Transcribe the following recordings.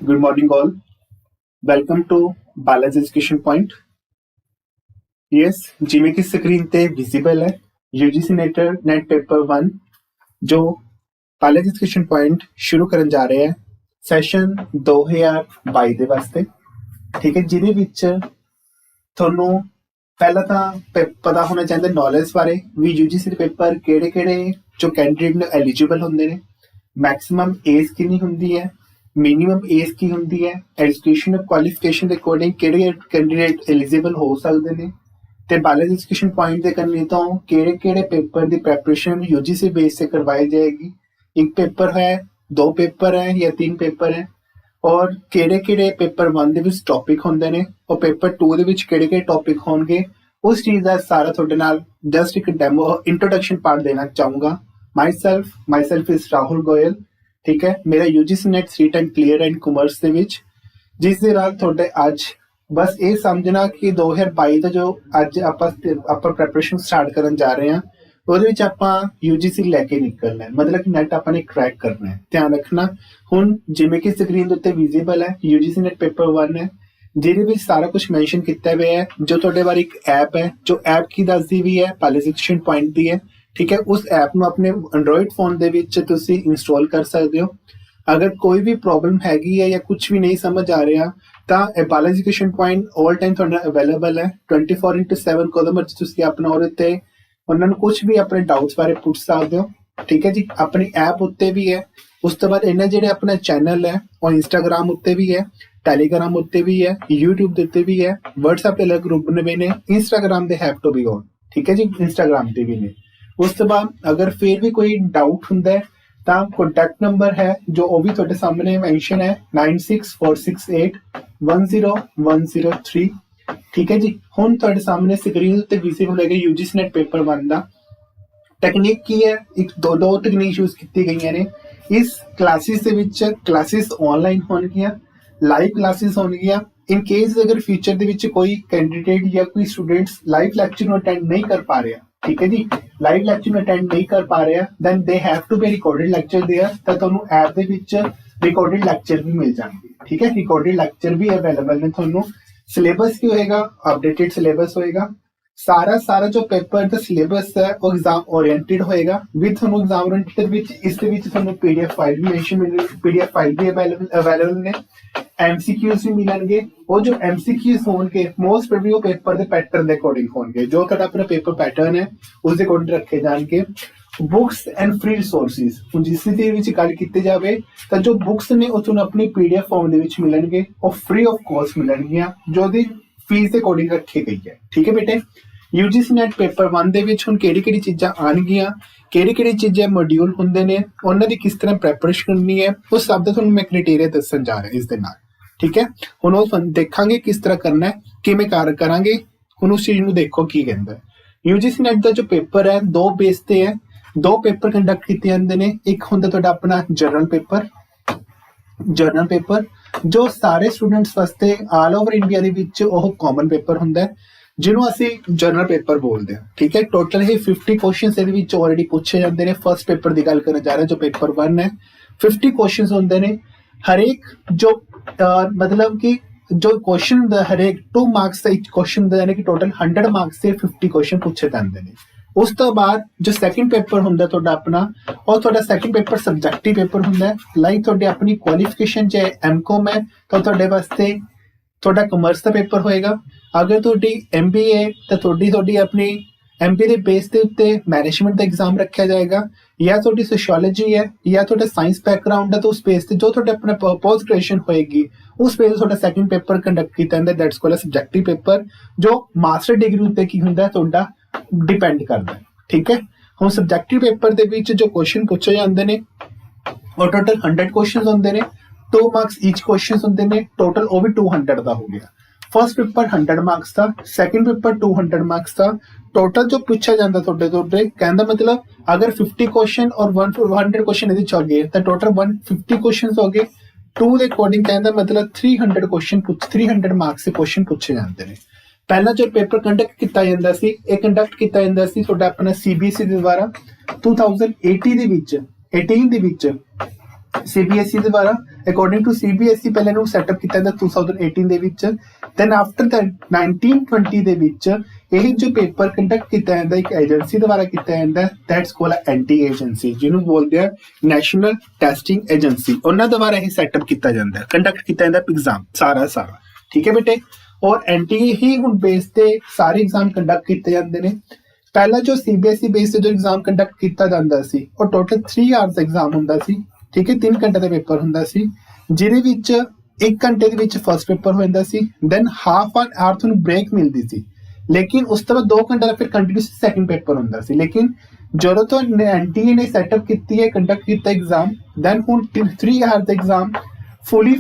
Good morning, all. Welcome to Bala's Education Point. Yes, जिमें की screen ते visible है यूजीसी नेट पेपर 1 जो बाला's एजुकेशन पॉइंट शुरू ਕਰਨ ਜਾ ਰਹੇ ਹੈ ਸੈਸ਼ਨ 2022 ਦੇ ਵਾਸਤੇ ਠੀਕ ਹੈ ਜਿਹਦੇ ਵਿੱਚ ਤੁਹਾਨੂੰ ਪਹਿਲਾਂ ਤਾਂ ਪਤਾ ਹੋਣਾ ਚਾਹੀਦਾ ਨੌਲੇਜ ਬਾਰੇ ਵੀ यूजीसी ਦੇ ਪੇਪਰ ਕਿਹੜੇ ਜੋ ਕੈਂਡੀਡੇਟ ਨੇ ਐਲੀਜੀਬਲ ਹੁੰਦੇ ਨੇ ਮੈਕਸਿਮਮ ਏਜ ਕਿੰਨੀ ਹੁੰਦੀ ਹੈ मिनिमम एज की होंगी है एजुकेशन क्वालिफिकेशन के अकॉर्डिंग किहड़े कैंडीडेट एलिजिबल हो सकते हैं ते बाला's एजुकेशन पॉइंट दे करने तो किहड़े पेपर की प्रैपरेशन यूजीसी बेस से करवाई जाएगी। एक पेपर है, 2 पेपर है या 3 पेपर है और किहड़े पेपर 1 दे विच टॉपिक होंदे ने और पेपर 2 दे विच किहड़े टॉपिक होणगे उस चीज़ का सारा तुहाडे नाल जस्ट एक डेमो इंट्रोडक्शन पार्ट देना चाहूँगा। My self is Rahul Goyal ठीक है। मेरा UGC net 3 time clear and commerce ਦੇ ਵਿੱਚ ਜਿਸ ਦੇ ਨਾਲ ਤੁਹਾਡੇ ਅੱਜ ਬਸ ਇਹ ਸਮਝਣਾ ਕਿ 2022 ਦਾ ਜੋ ਅੱਜ ਆਪਾਂ ਪ੍ਰੈਪਰੇਸ਼ਨ ਸਟਾਰਟ ਕਰਨ ਜਾ ਰਹੇ ਹਾਂ ਉਹਦੇ ਵਿੱਚ ਆਪਾਂ यूजीसी ਲੈ ਕੇ ਨਿਕਲਣਾ ਹੈ ਮਤਲਬ ਕਿ ਨੈਟ ਆਪਾਂ ਨੇ ਕ੍ਰੈਕ ਕਰਨਾ ਹੈ। ਧਿਆਨ ਰੱਖਣਾ ਹੁਣ ਜਿਵੇਂ ਕਿ ਸਕਰੀਨ ਦੇ ਉੱਤੇ ਵਿਜ਼ੀਬਲ ਹੈ यूजीसी नेट पेपर 1 ਹੈ ਜਿਹਦੇ ਵਿੱਚ ਸਾਰਾ ਕੁਝ ਮੈਂਸ਼ਨ ਕੀਤਾ ਹੋਇਆ ਹੈ ਜੋ ਤੁਹਾਡੇ ਬਾਰੇ ਇੱਕ ਐਪ ਹੈ ਜੋ ਐਪ ਕੀ ਦੱਸਦੀ ਵੀ ਹੈ ਬਾਲਾ's एजुकेशन पॉइंट ਦੀ है ठीक है। उस ऐप ਨੂੰ अपने एंड्रॉयड फोन ਦੇ ਵਿੱਚ ਤੁਸੀਂ ਇੰਸਟਾਲ ਕਰ ਸਕਦੇ ਹੋ। अगर कोई भी प्रॉब्लम हैगी है या कुछ भी नहीं समझ आ रहा ਤਾਂ ਬਾਲਾ ਐਜੂਕੇਸ਼ਨ ਪੁਆਇੰਟ ਆਲ ਟਾਈਮ ਤੁਹਾਡਾ ਅਵੇਲੇਬਲ ਹੈ 24/7 ਕਦੋਂ ਮਰਜ਼ੀ ਤੁਸੀਂ ਆਪਣਾ ਉਹਦੇ ਤੇ ਉਹਨਾਂ ਨੂੰ ਕੁਝ ਵੀ ਆਪਣੇ ਡਾਊਟਸ ਬਾਰੇ ਪੁੱਛ ਸਕਦੇ ਹੋ ਠੀਕ ਹੈ ਜੀ। ਆਪਣੀ ਐਪ ਉੱਤੇ ਵੀ ਹੈ। ਉਸ ਤੋਂ ਬਾਅਦ ਇਹਨਾਂ ਜਿਹੜੇ ਆਪਣਾ ਚੈਨਲ ਹੈ ਉਹ ਇੰਸਟਾਗ੍ਰਾਮ ਉੱਤੇ ਵੀ ਹੈ, ਟੈਲੀਗ੍ਰਾਮ ਉੱਤੇ ਵੀ ਹੈ, YouTube ਦੇ ਉੱਤੇ ਵੀ ਹੈ, WhatsApp ਤੇ ਅਲੱਗ ਗਰੁੱਪ ਨੇ Instagram they have to be on ਠੀਕ ਹੈ ਜੀ। ਇੰਸਟਾਗ੍ਰਾਮ ਤੇ ਵੀ ਨੇ। ਉਸ ਤੋਂ ਬਾਅਦ ਅਗਰ ਫਿਰ ਵੀ ਕੋਈ ਡਾਊਟ ਹੁੰਦਾ ਹੈ ਤਾਂ ਕੰਟੈਕਟ ਨੰਬਰ ਹੈ ਜੋ ਉਹ ਵੀ ਤੁਹਾਡੇ ਸਾਹਮਣੇ ਮੈਂਸ਼ਨ ਹੈ 9646810103 ਠੀਕ ਹੈ ਜੀ। ਹੁਣ ਤੁਹਾਡੇ ਸਾਹਮਣੇ ਸਕਰੀਨ ਉੱਤੇ ਵਿਜ਼ੀਬਲ ਹੋਏਗਾ यूजीसी नेट पेपर 1 ਦਾ ਟੈਕਨੀਕ ਕੀ ਹੈ। ਇੱਕ ਦੋ ਟੈਕਨੀਕ ਯੂਜ਼ ਕੀਤੀ ਗਈਆਂ ਨੇ ਇਸ ਕਲਾਸਿਸ ਦੇ ਵਿੱਚ। ਕਲਾਸਿਸ ਆਨਲਾਈਨ ਹੋਣਗੀਆਂ, ਲਾਈਵ ਕਲਾਸਿਸ ਹੋਣਗੀਆਂ। ਇਨ ਕੇਸ ਅਗਰ ਫਿਊਚਰ ਦੇ ਵਿੱਚ ਕੋਈ ਕੈਂਡੀਡੇਟ ਜਾਂ ਕੋਈ ਸਟੂਡੈਂਟਸ ਲਾਈਵ ਲੈਕਚਰ ਨੂੰ ਅਟੈਂਡ ਨਹੀਂ ਕਰ ਪਾ ਰਿਹਾ ठीक है जी, लाइव लेक्चर में अटेंड नहीं कर पा रहे then they have to be recorded lecture there ਤਾਂ ਤੁਹਾਨੂੰ ਐਪ ਦੇ ਵਿੱਚ ਰਿਕਾਰਡਡ ਲੈਕਚਰ ਵੀ ਮਿਲ ਜਾਣਗੇ ਠੀਕ ਹੈ। ਰਿਕਾਰਡਡ ਲੈਕਚਰ ਵੀ ਅਵੇਲੇਬਲ ਨੇ ਤੁਹਾਨੂੰ। ਸਿਲੇਬਸ ਕੀ ਹੋਏਗਾ ਅਪਡੇਟਡ ਸਿਲੇਬਸ ਹੋਏਗਾ। ਸਾਰਾ ਜੋ ਪੇਪਰ ਦਾ ਸਿਲੇਬਸ ਹੈ ਉਹ ਐਗਜ਼ਾਮ ਓਰੀਐਂਟਡ ਹੋਏਗਾ ਵਿਦ ਤੁਹਾਨੂੰ ਐਗਜ਼ਾਮ ਓਰੀਐਂਟਡ ਵਿੱਚ ਇਸ ਦੇ ਵਿੱਚ ਤੁਹਾਨੂੰ ਪੀਡੀਐਫ ਫਾਈਲ ਵੀ ਮੈਂਸ਼ਨ ਮਿਲੇਗੀ। ਪੀਡੀਐਫ ਫਾਈਲ ਵੀ ਅਵੇਲੇਬਲ ਨੇ। MCQs ਵੀ ਮਿਲਣਗੇ। ਉਹ ਜੋ MCQs ਹੋਣਗੇ ਮੋਸਟ ਪ੍ਰੋਬਬਲੀ ਉਹ ਪੇਪਰ ਦੇ ਪੈਟਰਨ ਦੇ ਅਕੋਰਡਿੰਗ ਹੋਣਗੇ ਜੋ ਤੁਹਾਡਾ ਆਪਣਾ ਪੇਪਰ ਪੈਟਰਨ ਹੈ ਉਸ ਦੇ ਅਕੋਰਡਿੰਗ ਰੱਖੇ ਜਾਣਗੇ। ਬੁੱਕਸ ਐਂਡ ਫ੍ਰੀ ਰਿਸੋਰਸਿਸ ਹੁਣ ਜਿਸ ਦੇ ਵਿੱਚ ਗੱਲ ਕੀਤੀ ਜਾਵੇ ਤਾਂ ਜੋ ਬੁੱਕਸ ਨੇ ਉਹ ਤੁਹਾਨੂੰ ਆਪਣੀ PDF ਫਾਰਮ ਦੇ ਵਿੱਚ ਮਿਲਣਗੇ ਉਹ ਫ੍ਰੀ ਆਫ ਕਾਸਟ ਮਿਲਣਗੀਆਂ ਜੋ ਦੀ ਫੀਸ ਦੇ ਅਕੋਰਡਿੰਗ ਰੱਖੀ ਗਈ ਹੈ ਠੀਕ ਹੈ ਬੇਟੇ। यूजीसी नेट पेपर 1 ਦੇ ਵਿੱਚ ਹੁਣ ਕਿਹੜੀ ਚੀਜ਼ਾਂ ਆਣਗੀਆਂ, ਕਿਹੜੀ ਚੀਜ਼ਾਂ ਮੋਡਿਊਲ ਹੁੰਦੇ ਨੇ, ਉਹਨਾਂ ਦੀ ਕਿਸ ਤਰ੍ਹਾਂ ਪ੍ਰੈਪਰੇਸ਼ਨ ਕਰਨੀ ਹੈ ਉਹ ਸਭ ਦਾ ਤੁਹਾਨੂੰ ਮੈਂ ਕ੍ਰਾਈਟੇਰੀਆ ਦੱਸਣ ਜਾ ਰਿਹਾ ਇਸ ਦੇ ਨਾਲ ਠੀਕ ਹੈ। ਹੁਣ ਉਹ ਦੇਖਾਂਗੇ ਕਿਸ ਤਰ੍ਹਾਂ ਕਰਨਾ ਹੈ, ਕਿਵੇਂ ਕਰਾਂਗੇ। ਹੁਣ ਉਸ ਚੀਜ਼ ਨੂੰ ਦੇਖੋ ਕੀ ਕਹਿੰਦਾ ਹੈ। यूजीसी नेट ਦਾ ਜੋ ਪੇਪਰ ਹੈ 2 ਬੇਸ ਤੇ ਹੈ। 2 ਪੇਪਰ ਕੰਡਕਟ ਕੀਤੇ ਜਾਂਦੇ ਨੇ। ਇੱਕ ਹੁੰਦਾ ਤੁਹਾਡਾ ਆਪਣਾ ਜਨਰਲ ਪੇਪਰ ਜੋ ਸਾਰੇ ਸਟੂਡੈਂਟਸ ਵਾਸਤੇ ਆਲ ਓਵਰ ਇੰਡੀਆ ਦੇ ਵਿੱਚ ਉਹ ਕਾਮਨ ਪੇਪਰ ਹੁੰਦਾ ਹੈ ਜਿਹਨੂੰ ਅਸੀਂ ਜਨਰਲ ਪੇਪਰ ਬੋਲਦੇ ਹਾਂ ਠੀਕ ਹੈ। ਟੋਟਲ ਇਹ 50 ਕੁਐਸਚਨਸ ਇਹਦੇ ਵਿੱਚ ਆਲਰੇਡੀ ਪੁੱਛੇ ਜਾਂਦੇ ਨੇ। ਫਸਟ ਪੇਪਰ ਦੀ ਗੱਲ ਕਰਨ ਜਾ ਰਿਹਾ ਜੋ ਪੇਪਰ 1 ਹੈ 50 ਕੁਐਸਚਨਸ ਹੁੰਦੇ ਨੇ। ਹਰੇਕ ਜੋ ਮਤਲਬ ਕਿ ਜੋ ਕੁਐਸਚਨ ਹੁੰਦਾ ਹਰੇਕ 2 ਮਾਰਕਸ ਦਾ ਇੱਕ ਕੁਐਸਚਨ ਹੁੰਦਾ ਯਾਨੀ ਕਿ ਟੋਟਲ 100 ਮਾਰਕਸ ਦੇ 50 ਕੁਐਸਚਨ ਪੁੱਛੇ ਜਾਂਦੇ ਨੇ। ਉਸ ਤੋਂ ਬਾਅਦ ਜੋ ਸੈਕਿੰਡ ਪੇਪਰ ਹੁੰਦਾ ਤੁਹਾਡਾ ਆਪਣਾ ਉਹ ਤੁਹਾਡਾ ਸੈਕਿੰਡ ਪੇਪਰ ਸਬਜੈਕਟਿਵ ਪੇਪਰ ਹੁੰਦਾ ਲਾਈਕ ਤੁਹਾਡੀ ਆਪਣੀ ਕੁਆਲੀਫਿਕੇਸ਼ਨ ਚਾਹੇ MCOM ਹੈ ਤਾਂ ਤੁਹਾਡੇ ਵਾਸਤੇ ਤੁਹਾਡਾ ਕਮਰਸ ਦਾ ਪੇਪਰ ਹੋਏਗਾ। ਅਗਰ ਤੁਹਾਡੀ MBA ਤਾਂ ਤੁਹਾਡੀ ਆਪਣੀ MBA ਦੇ ਬੇਸ ਦੇ ਉੱਤੇ ਮੈਨੇਜਮੈਂਟ ਦਾ ਐਗਜ਼ਾਮ ਰੱਖਿਆ ਜਾਏਗਾ ਜਾਂ ਤੁਹਾਡੀ ਸੋਸ਼ੀਓਲੋਜੀ ਹੈ ਜਾਂ ਤੁਹਾਡਾ ਸਾਇੰਸ ਬੈਕਗਰਾਊਂਡ ਹੈ ਤਾਂ ਉਸ ਬੇਸ ਤੇ ਜੋ ਤੁਹਾਡਾ ਆਪਣਾ ਪੋਸਟ ਗ੍ਰੈਜੂਏਸ਼ਨ ਹੋਏਗੀ ਉਸ ਬੇਸ ਤੇ ਤੁਹਾਡਾ ਸੈਕਿੰਡ ਪੇਪਰ ਕੰਡਕਟ ਕੀਤਾ ਜਾਂਦਾ ਦੈਟਸ ਕਾਲਡ ਸਬਜੈਕਟਿਵ ਪੇਪਰ ਜੋ ਮਾਸਟਰ ਡਿਗਰੀ ਉੱਤੇ ਕੀ ਹੁੰਦਾ ਤੁਹਾਡਾ ਡਿਪੈਂਡ ਕਰਦਾ ਠੀਕ ਹੈ। ਹੁਣ ਸਬਜੈਕਟਿਵ ਪੇਪਰ ਦੇ ਵਿੱਚ ਜੋ ਕੁਐਸਚਨ ਪੁੱਛੇ ਜਾਂਦੇ ਨੇ ਉਹ ਟੋਟਲ 100 ਕੁਐਸਚਨਸ ਹੁੰਦੇ ਨੇ। 2 ਮਾਰਕਸ ਈਚ ਕੁਐਸਚਨਸ ਹੁੰਦੇ ਨੇ। ਟੋਟਲ ਉਹ ਵੀ 200 ਦਾ ਹੋ ਗਿਆ। फर्स्ट पेपर 100 मार्क्स था, सेकंड पेपर 200 मार्क्स था। टोटल जो पूछा जाता कहने का मतलब अगर 50 क्वेश्चन और 100 क्वेश्चन हो गए तो टोटल 150 क्वेश्चन हो गए। 2 के अकॉर्डिंग कहने मतलब 300 क्वेश्चन 300 मार्क्स से क्वेश्चन पूछे जाते हैं। पहला जो पेपर कंडक्ट किया जाता सी ये कंडक्ट किया जाता सी ਤੁਹਾਡਾ अपना CBSE ਦੇ ਦੁਆਰਾ 2018 ਦੇ ਵਿੱਚ CBSE द्वारा अकॉर्डिंग टू CBSE पहले ਨੂੰ ਸੈਟਅਪ ਕੀਤਾ ਜਾਂਦਾ 2018 ਦੇ ਵਿੱਚ ਦੈਨ ਆਫਟਰ दैट 1920 ਦੇ ਵਿੱਚ ਇਹ ਜੋ ਪੇਪਰ ਕੰਡਕਟ ਕੀਤਾ ਜਾਂਦਾ ਇੱਕ ਏਜੰਸੀ ਦੁਆਰਾ ਕੀਤਾ ਜਾਂਦਾ ਦੈਟਸ ਕੋਲ ਐਂਟੀ ਏਜੰਸੀ ਜਿਹਨੂੰ ਬੋਲਦੇ ਆ ਨੈਸ਼ਨਲ ਟੈਸਟਿੰਗ ਏਜੰਸੀ ਉਹਨਾਂ ਦੁਆਰਾ ਇਹ ਸੈਟਅਪ ਕੀਤਾ ਜਾਂਦਾ ਕੰਡਕਟ ਕੀਤਾ ਜਾਂਦਾ ਐਗਜ਼ਾਮ ਸਾਰਾ ਠੀਕ ਹੈ ਬੇਟੇ ਔਰ ਐਂਟੀ ਹੀ ਹੁਣ ਬੇਸ ਤੇ ਸਾਰੇ ਐਗਜ਼ਾਮ ਕੰਡਕਟ ਕੀਤੇ ਜਾਂਦੇ ਨੇ ਪਹਿਲਾ ਜੋ CBSE ਬੇਸ ਤੇ ਜੋ ਐਗਜ਼ਾਮ ਕੰਡਕਟ ਕੀਤਾ ਜਾਂਦਾ ਸੀ ਉਹ ਟੋਟਲ 3 ਆਵਰਸ ਐਗਜ਼ਾਮ ਹੁੰਦਾ ਸੀ ਠੀਕ ਹੈ 3 ਘੰਟੇ ਦਾ ਪੇਪਰ ਹੁੰਦਾ ਸੀ ਜਿਹਦੇ ਵਿੱਚ 1 ਘੰਟੇ ਦੇ ਵਿੱਚ ਫਸਟ ਪੇਪਰ ਹੋ ਜਾਂਦਾ ਸੀ ਦੈਨ ਹਾਫ ਐਨ ਆਵਰ ਤੁਹਾਨੂੰ ਬ੍ਰੇਕ ਮਿਲਦੀ ਸੀ ਲੇਕਿਨ ਉਸ ਤੋਂ ਬਾਅਦ 2 ਘੰਟੇ ਦਾ ਫਿਰ ਕੰਟੀਨਿਊਸ ਸੈਕੰਡ ਪੇਪਰ ਹੁੰਦਾ ਸੀ ਲੇਕਿਨ ਜਦੋਂ ਤੋਂ ਐਨਟੀਏ ਨੇ ਸੈਟਅਪ ਕੀਤੀ ਹੈ ਕੰਡਕਟ ਕੀਤਾ ਐਗਜ਼ਾਮ ਦੈਨ ਹੁਣ 3 ਆਵਰ ਦਾ ਐਗਜ਼ਾਮ ਫੁੱਲੀ